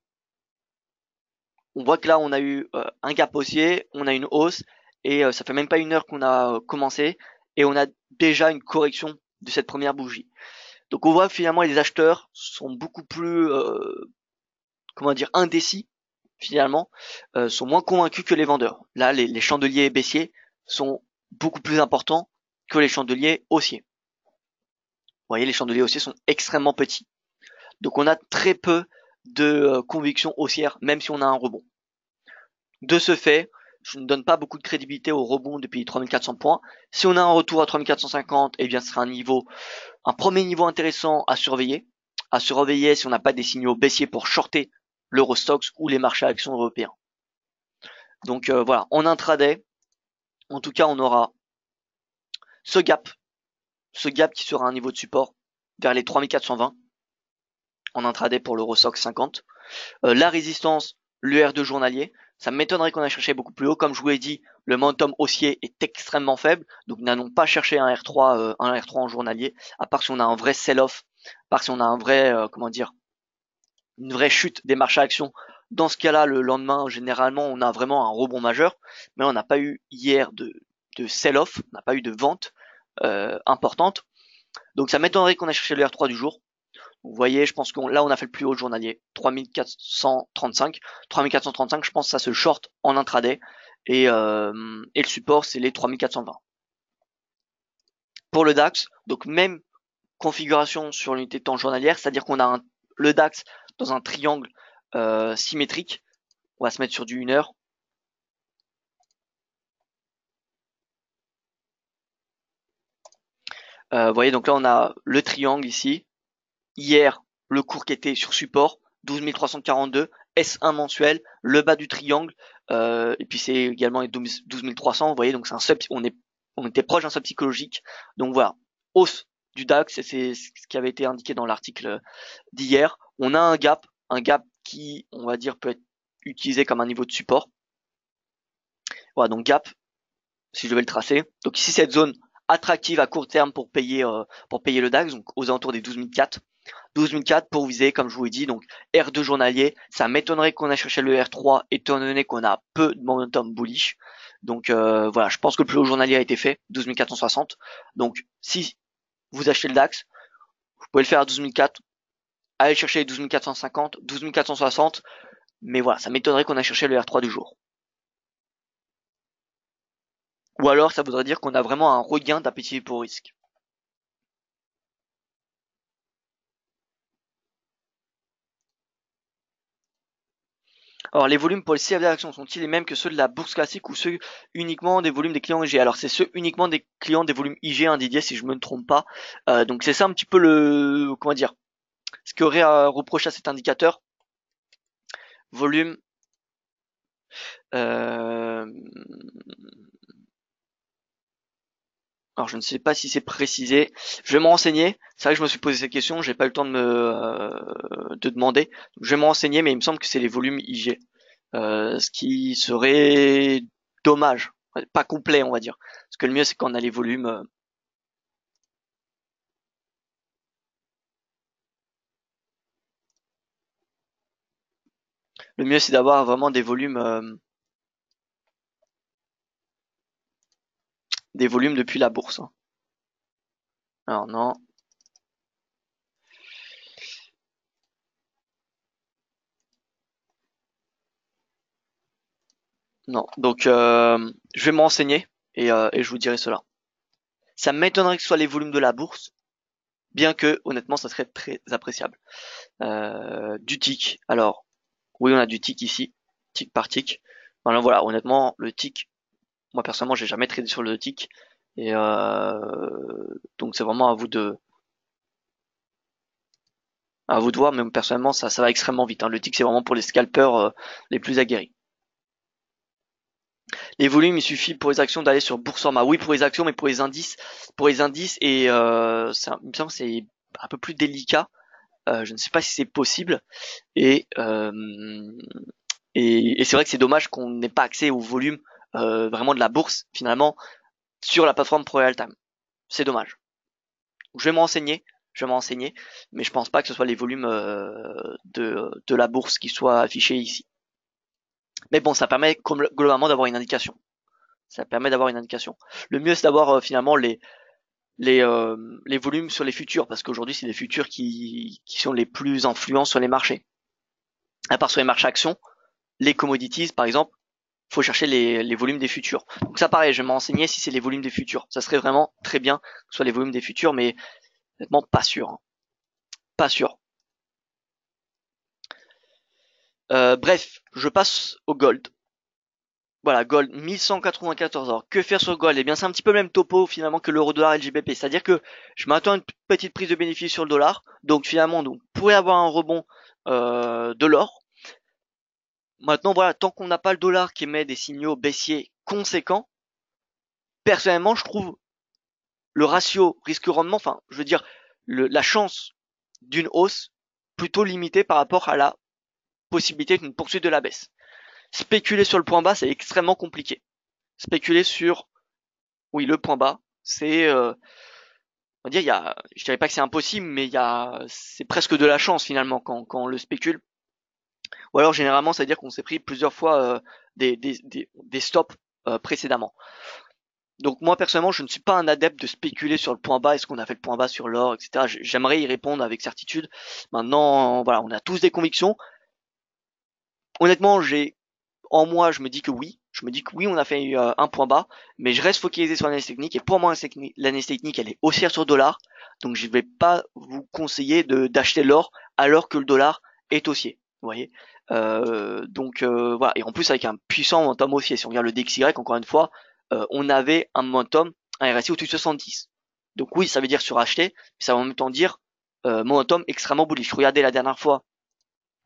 là, on a eu un gap haussier, on a une hausse, et ça fait même pas une heure qu'on a commencé, et on a déjà une correction de cette première bougie. Donc on voit que finalement les acheteurs sont beaucoup plus, comment dire, indécis, finalement, sont moins convaincus que les vendeurs. Là, les chandeliers baissiers sont beaucoup plus importants que les chandeliers haussiers. Vous voyez, les chandeliers haussiers sont extrêmement petits. Donc on a très peu de conviction haussière, même si on a un rebond. De ce fait, je ne donne pas beaucoup de crédibilité au rebond depuis 3400 points. Si on a un retour à 3450, eh bien ce sera un premier niveau intéressant à surveiller. À surveiller si on n'a pas des signaux baissiers pour shorter l'Eurostoxx ou les marchés actions européens. Donc voilà, en intraday, en tout cas on aura ce gap qui sera un niveau de support vers les 3420 en intraday pour l'Eurostoxx 50. La résistance, l'UR2 journalier. Ça m'étonnerait qu'on aille chercher beaucoup plus haut. Comme je vous l'ai dit, le momentum haussier est extrêmement faible. Donc n'allons pas chercher un R3 en journalier, à part si on a un vrai sell-off, à part si on a un vrai, comment dire, une vraie chute des marchés actions. Dans ce cas-là, le lendemain, généralement, on a vraiment un rebond majeur, mais on n'a pas eu hier de sell-off, on n'a pas eu de vente importante. Donc ça m'étonnerait qu'on ait cherché le R3 du jour. Vous voyez, je pense qu'on là on a fait le plus haut journalier, 3435. 3435, je pense que ça se short en intraday et le support c'est les 3420. Pour le DAX, donc même configuration sur l'unité de temps journalière, c'est-à-dire qu'on a le DAX dans un triangle symétrique. On va se mettre sur du 1 heure. Vous voyez, donc là on a le triangle ici. Hier, le cours qui était sur support, 12 342, S1 mensuel, le bas du triangle, et puis c'est également les 12 300, vous voyez, donc c'est un sub, on était proche d'un sub psychologique. Donc voilà, hausse du DAX, et c'est ce qui avait été indiqué dans l'article d'hier. On a un gap qui, on va dire, peut être utilisé comme un niveau de support. Voilà, donc gap, si je devais le tracer. Donc ici, cette zone attractive à court terme pour payer le DAX, donc aux alentours des 12 400. 12 400 pour viser, comme je vous l'ai dit, donc R2 journalier. Ça m'étonnerait qu'on ait cherché le R3 étant donné qu'on a peu de momentum bullish. Donc voilà, je pense que le plus haut journalier a été fait, 12 460. Donc si vous achetez le DAX, vous pouvez le faire à 12 400. Allez chercher les 12 450, 12 460. Mais voilà, ça m'étonnerait qu'on ait cherché le R3 du jour. Ou alors ça voudrait dire qu'on a vraiment un regain d'appétit pour risque. Alors les volumes pour les CFD d'actions sont-ils les mêmes que ceux de la bourse classique ou ceux uniquement des volumes des clients IG? Alors c'est ceux uniquement des clients des volumes IG, hein, Didier, si je me ne trompe pas. Donc c'est ça un petit peu le, comment dire, ce qu'il y aurait à reprocher à cet indicateur. Volume. Alors je ne sais pas si c'est précisé. Je vais me renseigner. C'est vrai que je me suis posé cette question, j'ai pas eu le temps de demander. Je vais me renseigner, mais il me semble que c'est les volumes IG. Ce qui serait dommage, pas complet on va dire. Parce que le mieux c'est quand on a les volumes. Le mieux c'est d'avoir vraiment des volumes depuis la bourse, hein. Alors non. Non. Donc je vais me renseigner et je vous dirai cela. Ça m'étonnerait que ce soit les volumes de la bourse, bien que honnêtement ça serait très appréciable. Du tick. Alors oui on a du tick ici, tick par tick. Alors voilà, honnêtement le tick, moi personnellement j'ai jamais tradé sur le tick et donc c'est vraiment à vous de voir, mais personnellement ça va extrêmement vite, hein. Le tick c'est vraiment pour les scalpers les plus aguerris. Les volumes, il suffit pour les actions d'aller sur Boursorama. Oui, pour les actions, mais pour les indices et il me semble que c'est un peu plus délicat. Je ne sais pas si c'est possible. Et et c'est vrai que c'est dommage qu'on n'ait pas accès au volume vraiment de la bourse finalement sur la plateforme Pro Time. C'est dommage. Je vais me renseigner. Mais je pense pas que ce soit les volumes de la bourse qui soient affichés ici. Mais bon, ça permet globalement d'avoir une indication. Ça permet d'avoir une indication. Le mieux c'est d'avoir finalement les volumes sur les futurs, parce qu'aujourd'hui c'est les futurs qui sont les plus influents sur les marchés. À part sur les marchés actions, les commodities par exemple, faut chercher les volumes des futurs. Donc ça pareil, je vais m'enseigner si c'est les volumes des futurs. Ça serait vraiment très bien que ce soit les volumes des futurs, mais honnêtement pas sûr, hein. Pas sûr. Bref, je passe au gold. Voilà, gold 1194. Alors que faire sur gold? Eh bien c'est un petit peu le même topo finalement que l'euro dollar et le GBP. C'est-à-dire que je m'attends à une petite prise de bénéfice sur le dollar. Donc finalement, donc, vous pourrez avoir un rebond de l'or. Maintenant voilà, tant qu'on n'a pas le dollar qui émet des signaux baissiers conséquents, personnellement je trouve le ratio risque-rendement, enfin je veux dire la chance d'une hausse plutôt limitée par rapport à la possibilité d'une poursuite de la baisse. Spéculer sur le point bas, c'est extrêmement compliqué. Spéculer sur, oui, le point bas, c'est on va dire, je dirais pas que c'est impossible, mais c'est presque de la chance finalement quand on le spécule. Ou alors généralement, ça veut dire qu'on s'est pris plusieurs fois des stops précédemment. Donc moi personnellement, je ne suis pas un adepte de spéculer sur le point bas. Est-ce qu'on a fait le point bas sur l'or, etc. J'aimerais y répondre avec certitude. Maintenant, voilà, on a tous des convictions. Honnêtement, en moi, je me dis que oui. Je me dis que oui, on a fait un point bas, mais je reste focalisé sur l'analyse technique. Et pour moi, l'analyse technique, elle est haussière sur le dollar. Donc je ne vais pas vous conseiller d'acheter l'or alors que le dollar est haussier. Vous voyez. Voilà. Et en plus avec un puissant momentum haussier. Si on regarde le DXY, encore une fois, on avait un momentum, un RSI au-dessus de 70. Donc oui, ça veut dire suracheter, mais ça veut en même temps dire momentum extrêmement bullish. Regardez la dernière fois,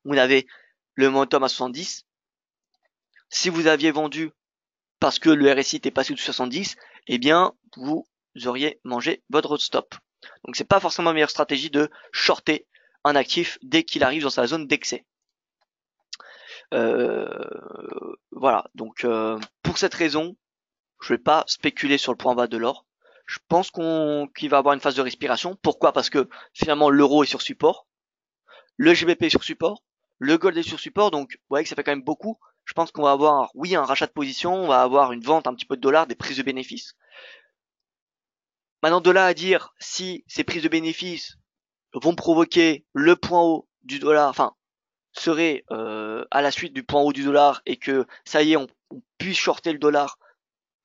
on avait le momentum à 70. Si vous aviez vendu parce que le RSI était passé de 70, eh bien vous auriez mangé votre stop. Donc c'est pas forcément la meilleure stratégie de shorter un actif dès qu'il arrive dans sa zone d'excès. Voilà, donc pour cette raison, je vais pas spéculer sur le point bas de l'or. Je pense qu'il va avoir une phase de respiration. Pourquoi? Parce que finalement l'euro est sur support, le GBP est sur support, le gold est sur support, donc vous voyez que ça fait quand même beaucoup. Je pense qu'on va avoir, oui, un rachat de position, on va avoir une vente un petit peu de dollars, des prises de bénéfices. Maintenant, de là à dire si ces prises de bénéfices vont provoquer le point haut du dollar, enfin, serait à la suite du point haut du dollar et que ça y est, on puisse shorter le dollar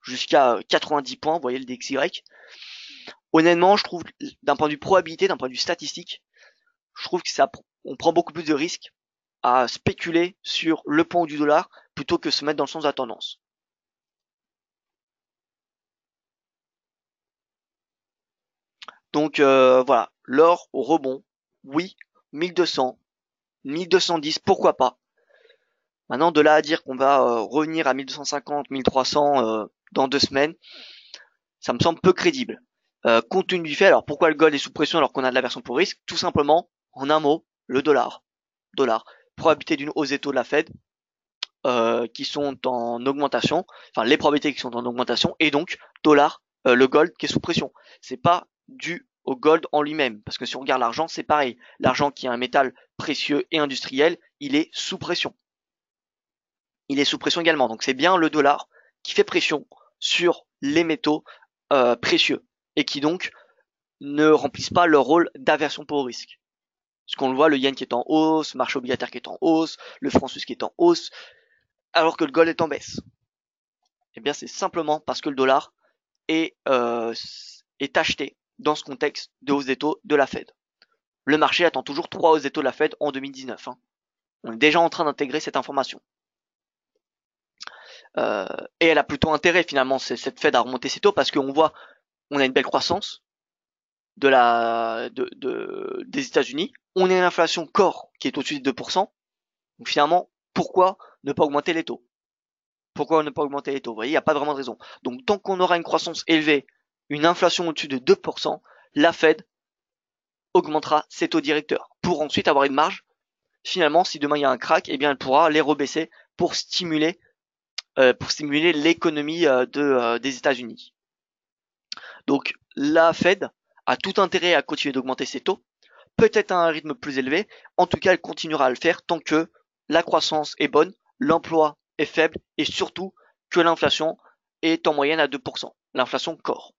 jusqu'à 90 points, vous voyez le DXY. Honnêtement, je trouve, d'un point de vue probabilité, d'un point de vue statistique, je trouve que on prend beaucoup plus de risques à spéculer sur le point haut du dollar plutôt que se mettre dans le sens de la tendance. Donc voilà, l'or au rebond, oui, 1200, 1210, pourquoi pas. Maintenant, de là à dire qu'on va revenir à 1250, 1300 dans 2 semaines, ça me semble peu crédible. Compte tenu du fait, alors pourquoi le gold est sous pression alors qu'on a de l'aversion pour risque? Tout simplement, en un mot, le dollar. Dollar. Probabilité d'une hausse des taux de la Fed qui sont en augmentation, enfin les probabilités qui sont en augmentation, et donc dollar, le gold qui est sous pression. C'est pas dû au gold en lui-même, parce que si on regarde l'argent, c'est pareil. L'argent qui est un métal précieux et industriel, il est sous pression. Il est sous pression également. Donc c'est bien le dollar qui fait pression sur les métaux précieux et qui donc ne remplissent pas leur rôle d'aversion pour le risque. Parce qu'on le voit, le yen qui est en hausse, le marché obligataire qui est en hausse, le franc suisse qui est en hausse, alors que le gold est en baisse. Eh bien c'est simplement parce que le dollar est acheté dans ce contexte de hausse des taux de la Fed. Le marché attend toujours 3 hausses des taux de la Fed en 2019. Hein. On est déjà en train d'intégrer cette information. Et elle a plutôt intérêt finalement cette Fed à remonter ses taux parce qu'on voit on a une belle croissance des États-Unis, on a une inflation core qui est au-dessus de 2%. Donc finalement, pourquoi ne pas augmenter les taux? Pourquoi ne pas augmenter les taux? Vous voyez, il n'y a pas vraiment de raison. Donc tant qu'on aura une croissance élevée, une inflation au-dessus de 2%, la Fed augmentera ses taux directeurs pour ensuite avoir une marge. Finalement, si demain il y a un crack, eh bien elle pourra les rebaisser pour stimuler l'économie des États-Unis. Donc la Fed a tout intérêt à continuer d'augmenter ses taux, peut-être à un rythme plus élevé, en tout cas elle continuera à le faire tant que la croissance est bonne, l'emploi est faible et surtout que l'inflation est en moyenne à 2%, l'inflation core.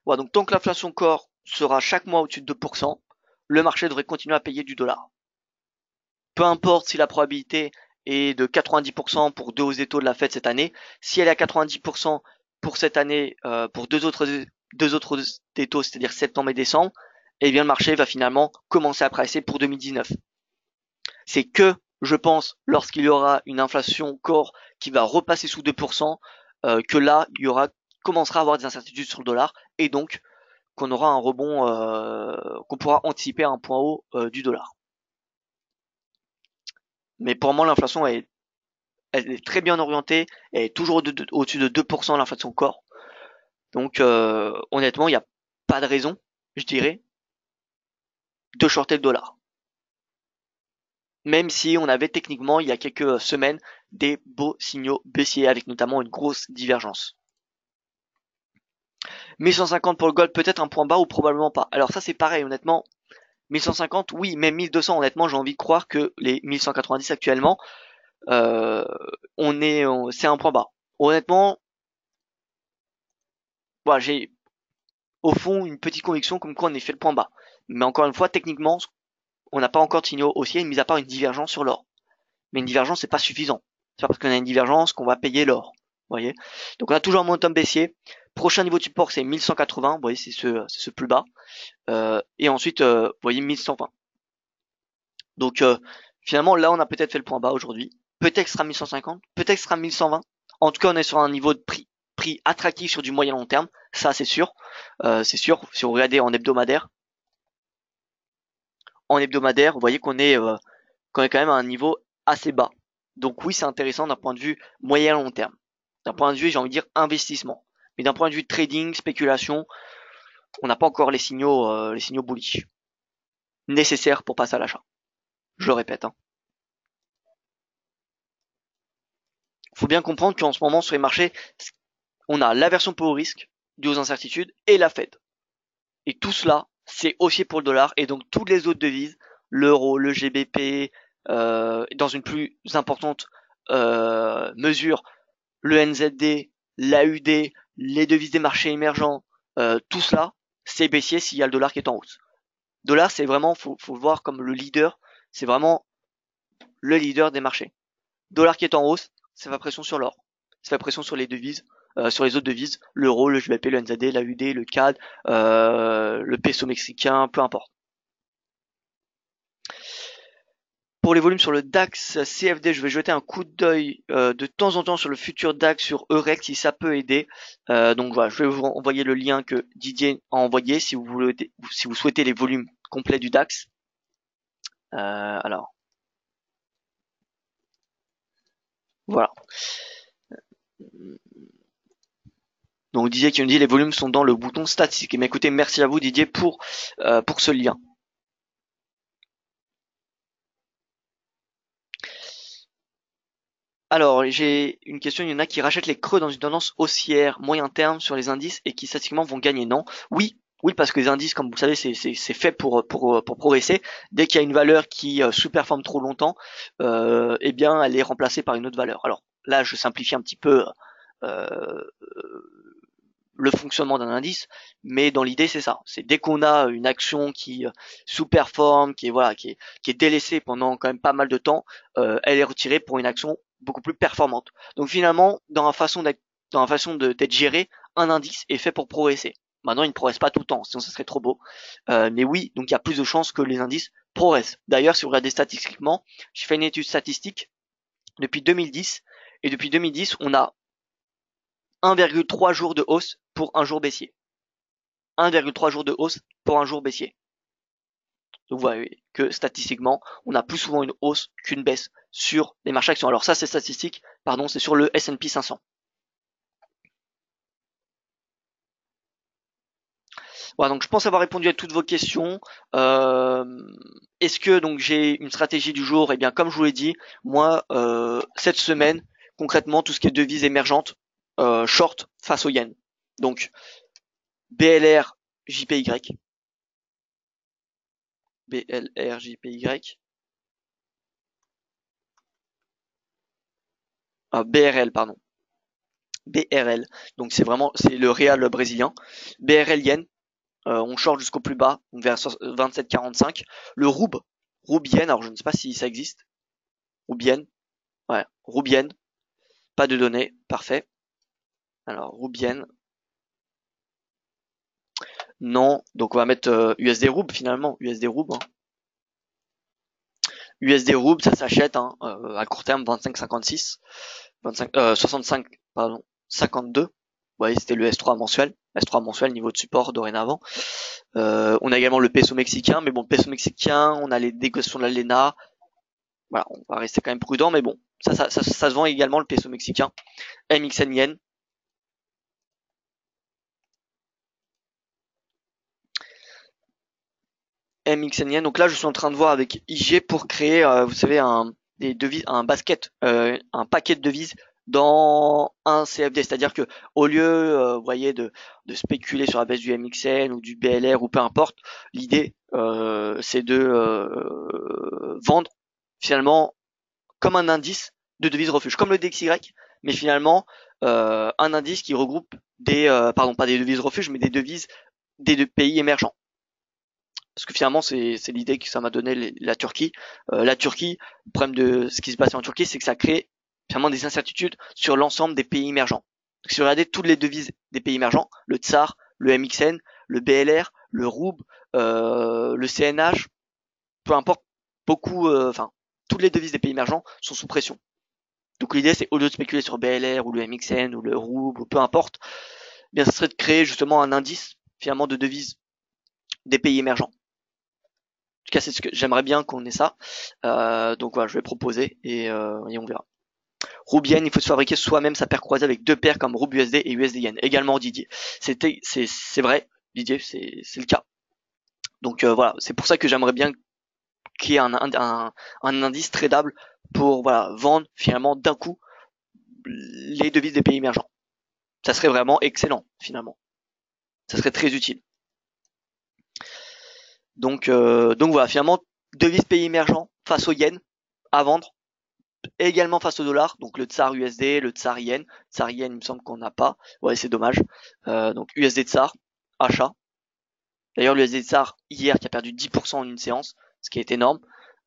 Voilà, donc tant que l'inflation core sera chaque mois au-dessus de 2%, le marché devrait continuer à payer du dollar. Peu importe si la probabilité est de 90% pour 2 hausses des taux de la Fed cette année, si elle est à 90% pour cette année, pour deux autres des taux, c'est-à-dire septembre et décembre, eh bien le marché va finalement commencer à pricer pour 2019. C'est que, je pense, lorsqu'il y aura une inflation core qui va repasser sous 2%, que là, commencera à avoir des incertitudes sur le dollar, et donc qu'on aura un rebond, qu'on pourra anticiper à un point haut du dollar. Mais pour moi, l'inflation elle est très bien orientée, elle est toujours au-dessus de 2% l'inflation core. Donc honnêtement, il n'y a pas de raison, je dirais, de shorter le dollar. Même si on avait techniquement, il y a quelques semaines, des beaux signaux baissiers avec notamment une grosse divergence. 1150 pour le gold, peut-être un point bas ou probablement pas. Alors ça c'est pareil, honnêtement. 1150, oui, même 1200, honnêtement, j'ai envie de croire que les 1190 actuellement, euh, c'est un point bas. Honnêtement, voilà, j'ai au fond une petite conviction comme quoi on est fait le point bas. Mais encore une fois, techniquement, on n'a pas encore de signaux haussiers, mis à part une divergence sur l'or. Mais une divergence, c'est pas suffisant. C'est pas parce qu'on a une divergence qu'on va payer l'or. Vous voyez. Donc on a toujours un momentum baissier. Prochain niveau de support, c'est 1180. Vous voyez, c'est ce plus bas. Et ensuite, vous voyez, 1120. Donc finalement, là, on a peut-être fait le point bas aujourd'hui. Peut-être que ce sera 1150, peut-être que ce sera 1120. En tout cas, on est sur un niveau de prix attractif sur du moyen long terme. Ça, c'est sûr. C'est sûr. Si vous regardez en hebdomadaire, vous voyez qu'on est quand même à un niveau assez bas. Donc oui, c'est intéressant d'un point de vue moyen long terme. D'un point de vue, j'ai envie de dire, investissement. Mais d'un point de vue trading, spéculation, on n'a pas encore les signaux bullish nécessaires pour passer à l'achat. Je le répète. Faut bien comprendre qu'en ce moment, sur les marchés, on a l'aversion pour le risque, due aux incertitudes, et la Fed. Et tout cela, c'est haussier pour le dollar, et donc toutes les autres devises, l'euro, le GBP, dans une plus importante mesure, le NZD, l'AUD, les devises des marchés émergents, tout cela, c'est baissier s'il y a le dollar qui est en hausse. Dollar, c'est vraiment, faut le voir comme le leader, c'est vraiment le leader des marchés. Dollar qui est en hausse, ça fait pression sur l'or, ça fait pression sur les devises, sur les autres devises, l'euro, le GBP, le NZD, l'AUD, le CAD, le peso mexicain, peu importe. Pour les volumes sur le DAX CFD, je vais jeter un coup d'œil de temps en temps sur le futur DAX sur Eurex si ça peut aider. Donc voilà, je vais vous envoyer le lien que Didier a envoyé si vous souhaitez les volumes complets du DAX. Alors voilà. Donc Didier qui me dit les volumes sont dans le bouton statistique. Mais écoutez, merci à vous Didier pour ce lien. Alors, j'ai une question, il y en a qui rachètent les creux dans une tendance haussière moyen terme sur les indices et qui statistiquement vont gagner, non? Oui, oui, parce que les indices, comme vous le savez, c'est fait pour progresser. Dès qu'il y a une valeur qui sous-performe trop longtemps, eh bien, elle est remplacée par une autre valeur. Alors là, je simplifie un petit peu euh, le fonctionnement d'un indice, mais dans l'idée, c'est ça. C'est dès qu'on a une action qui sous-performe, qui est délaissée pendant quand même pas mal de temps, elle est retirée pour une action beaucoup plus performante. Donc finalement, dans la façon d'être géré, un indice est fait pour progresser. Maintenant, il ne progresse pas tout le temps, sinon ça serait trop beau. Mais oui, donc il y a plus de chances que les indices progressent. D'ailleurs, si vous regardez statistiquement, j'ai fait une étude statistique depuis 2010, et depuis 2010, on a 1,3 jours de hausse pour un jour baissier. 1,3 jours de hausse pour un jour baissier. Donc vous voyez que statistiquement, on a plus souvent une hausse qu'une baisse sur les marchés actions. Alors ça, c'est statistique, pardon, c'est sur le S&P 500. Voilà, donc je pense avoir répondu à toutes vos questions. Est-ce que donc j'ai une stratégie du jour? Eh bien, comme je vous l'ai dit, moi, cette semaine, concrètement, tout ce qui est devises émergentes, short face au yen. Donc, BLR, JPY. BLR, JPY. BRL, pardon. BRL. Donc c'est le réal brésilien. BRL yen. On short jusqu'au plus bas, vers 27,45. Le roub yen. Alors je ne sais pas si ça existe. Roub yen. Ouais, roub yen. Pas de données. Parfait. Alors roub yen. Non. Donc on va mettre USD roub finalement. USD roub. Hein. USD roub, ça s'achète hein, à court terme 25,56. 65, pardon, 52. Vous voyez, c'était le S3 mensuel. S3 mensuel, niveau de support dorénavant. On a également le peso mexicain, mais bon, le peso mexicain, on a les négociations de la LENA. Voilà, on va rester quand même prudent, mais bon, ça se vend également le peso mexicain. MXN yen. MXN yen. Donc là, je suis en train de voir avec IG pour créer, vous savez, un basket, un paquet de devises dans un CFD, c'est-à-dire que au lieu, vous voyez, de spéculer sur la baisse du MXN ou du BLR ou peu importe, l'idée c'est de vendre finalement comme un indice de devises refuge, comme le DXY, mais finalement un indice qui regroupe des, pardon, pas des devises refuges, mais des devises des deux pays émergents. Parce que finalement, c'est l'idée que ça m'a donné la Turquie. La Turquie, le problème de ce qui se passe en Turquie, c'est que ça crée finalement des incertitudes sur l'ensemble des pays émergents. Donc, si vous regardez toutes les devises des pays émergents, le tsar, le MXN, le BLR, le rouble, le CNH, peu importe, beaucoup, enfin, toutes les devises des pays émergents sont sous pression. Donc l'idée, c'est au lieu de spéculer sur BLR ou le MXN ou le rouble ou peu importe, eh bien, ce serait de créer justement un indice finalement de devises des pays émergents. En tout cas, c'est ce que j'aimerais bien qu'on ait ça. Donc voilà, je vais proposer et on verra. Rouble Yen, il faut se fabriquer soi-même sa paire croisée avec deux paires comme Rouble USD et USD Yen. Également Didier. C'est vrai, Didier, c'est le cas. Donc voilà, c'est pour ça que j'aimerais bien qu'il y ait un indice tradable pour voilà vendre finalement d'un coup les devises des pays émergents. Ça serait vraiment excellent finalement. Ça serait très utile. Donc voilà, finalement, devises pays émergents face au yen à vendre, et également face au dollar, donc le tsar USD, le tsar yen. Tsar yen, il me semble qu'on n'a pas. Ouais, c'est dommage. Donc USD tsar, achat. D'ailleurs, l'USD tsar hier qui a perdu 10% en une séance, ce qui est énorme.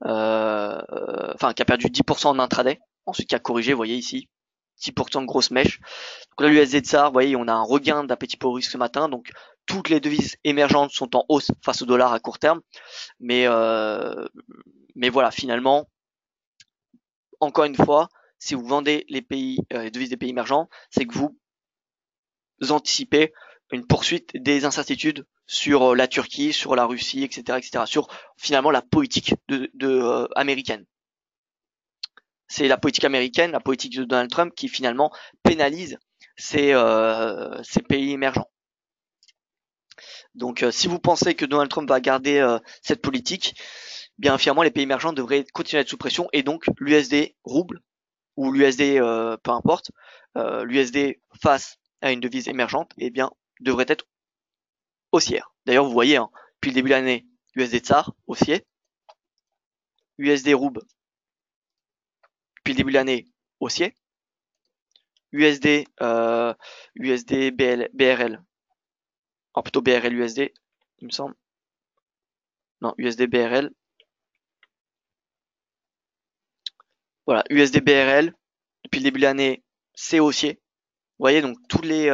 Enfin, qui a perdu 10% en intraday. Ensuite, qui a corrigé, vous voyez ici. 10% de grosse mèche. Donc là, l'USD tsar, vous voyez, on a un regain d'appétit pour le risque ce matin. Donc toutes les devises émergentes sont en hausse face au dollar à court terme. Mais voilà, finalement, encore une fois, si vous vendez les devises des pays émergents, c'est que vous anticipez une poursuite des incertitudes sur la Turquie, sur la Russie, etc., sur finalement la politique américaine. C'est la politique américaine, la politique de Donald Trump qui finalement pénalise ces pays émergents. Donc si vous pensez que Donald Trump va garder cette politique, bien finalement les pays émergents devraient continuer à être sous pression et donc l'USD rouble ou l'USD peu importe, l'USD face à une devise émergente, eh bien devrait être haussière. D'ailleurs vous voyez, depuis le début de l'année, USD tsar haussier, USD rouble depuis le début de l'année haussier, USD BRL, alors plutôt BRL USD, il me semble. Non, USD BRL. Voilà, USD BRL, depuis le début de l'année, c'est haussier. Vous voyez, donc tous les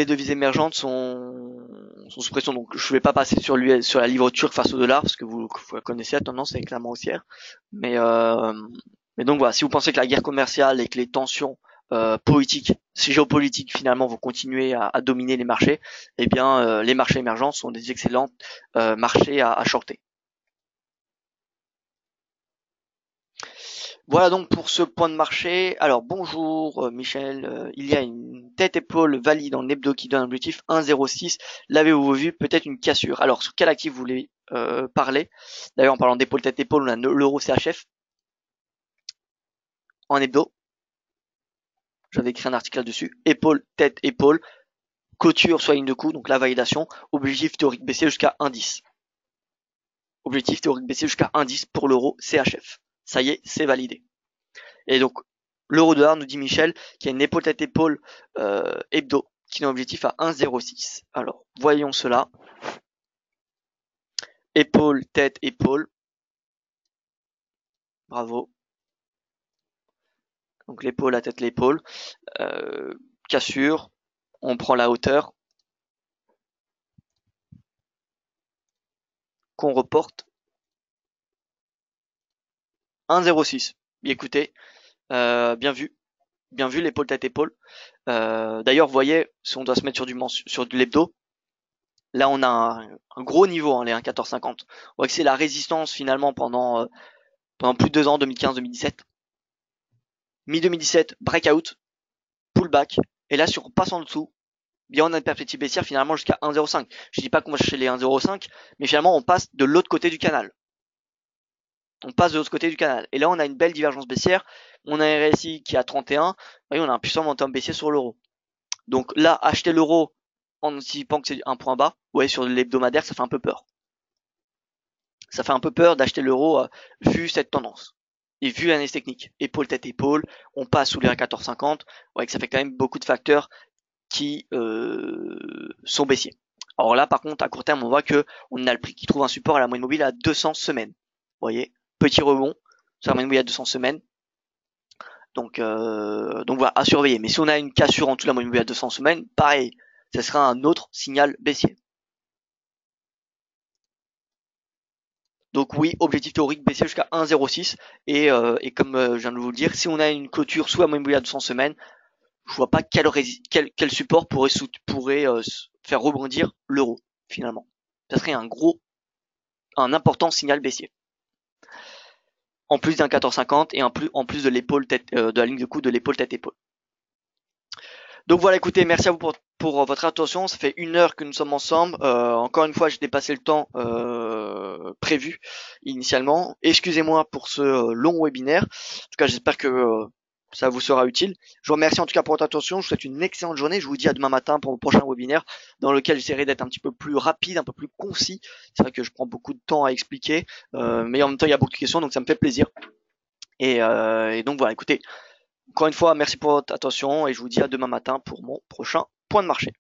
devises émergentes sont sous pression. Donc je ne vais pas passer sur la livre turque face au dollar, parce que vous la connaissez, la tendance est clairement haussière. Mais donc voilà, si vous pensez que la guerre commerciale et que les tensions politiques, géopolitiques finalement vont continuer à dominer les marchés, eh bien les marchés émergents sont des excellents marchés à shorter. Voilà donc pour ce point de marché. Alors bonjour Michel, il y a une tête-épaule valide en hebdo qui donne un objectif 1,06. L'avez-vous vu? Peut-être une cassure. Alors sur quel actif vous voulez parler? D'ailleurs en parlant d'épaule tête-épaule, on a l'euro CHF en hebdo. J'avais écrit un article là-dessus. Épaule, tête, épaule. Clôture soit ligne de coup, donc la validation. Objectif théorique baissé jusqu'à 1,10. Objectif théorique baissé jusqu'à 1,10 pour l'euro CHF. Ça y est, c'est validé. Et donc, l'euro-dollar, nous dit Michel, qui a une épaule tête épaule hebdo, qui a un objectif à 1,06. Alors, voyons cela. Épaule, tête, épaule. Bravo. Donc l'épaule, la tête, l'épaule. Cassure. On prend la hauteur. Qu'on reporte. 1,06. Écoutez, bien vu. Bien vu l'épaule tête épaule. D'ailleurs, vous voyez, si on doit se mettre sur de l'hebdo, là on a un gros niveau, les 1,1450. On voit que c'est la résistance finalement pendant plus de 2 ans, 2015-2017. Mi-2017, breakout, pullback. Et là, si on passe en dessous, bien on a une perspective baissière finalement jusqu'à 1,05. Je dis pas qu'on va chercher les 1,05, mais finalement on passe de l'autre côté du canal. On passe de l'autre côté du canal. Et là, on a une belle divergence baissière On a un RSI qui est à 31. Vous voyez, on a un puissant momentum baissier sur l'euro. Donc là, acheter l'euro en anticipant que c'est un point bas, ouais, sur l'hebdomadaire, ça fait un peu peur. Ça fait un peu peur d'acheter l'euro vu cette tendance. Et vu l'analyse technique, épaule tête épaule, on passe sous les 14,50, ouais, que ça fait quand même beaucoup de facteurs qui sont baissiers. Alors là, par contre, à court terme, on voit que on a le prix qui trouve un support à la moyenne mobile à 200 semaines. Vous voyez, petit rebond sur la moyenne mobile à 200 semaines. Donc voilà, à surveiller. Mais si on a une cassure en dessous de la moyenne mobile à 200 semaines, pareil, ça sera un autre signal baissier. Donc oui, objectif théorique baissier jusqu'à 1,06 et comme je viens de vous le dire, si on a une clôture sous la moyenne mobile à 200 semaines, je vois pas quel support pourrait faire rebondir l'euro finalement. Ça serait un important signal baissier. En plus d'un 14,50 et en plus de l'épaule tête, de la ligne de coup de l'épaule tête épaule. Donc voilà, écoutez, merci à vous pour votre attention. Ça fait 1 heure que nous sommes ensemble. Encore une fois, j'ai dépassé le temps prévu initialement. Excusez-moi pour ce long webinaire. En tout cas, j'espère que ça vous sera utile. Je vous remercie en tout cas pour votre attention. Je vous souhaite une excellente journée. Je vous dis à demain matin pour mon prochain webinaire dans lequel j'essaierai d'être un petit peu plus rapide, un peu plus concis. C'est vrai que je prends beaucoup de temps à expliquer, mais en même temps, il y a beaucoup de questions, donc ça me fait plaisir. Et donc voilà, écoutez, encore une fois, merci pour votre attention et je vous dis à demain matin pour mon prochain point de marché.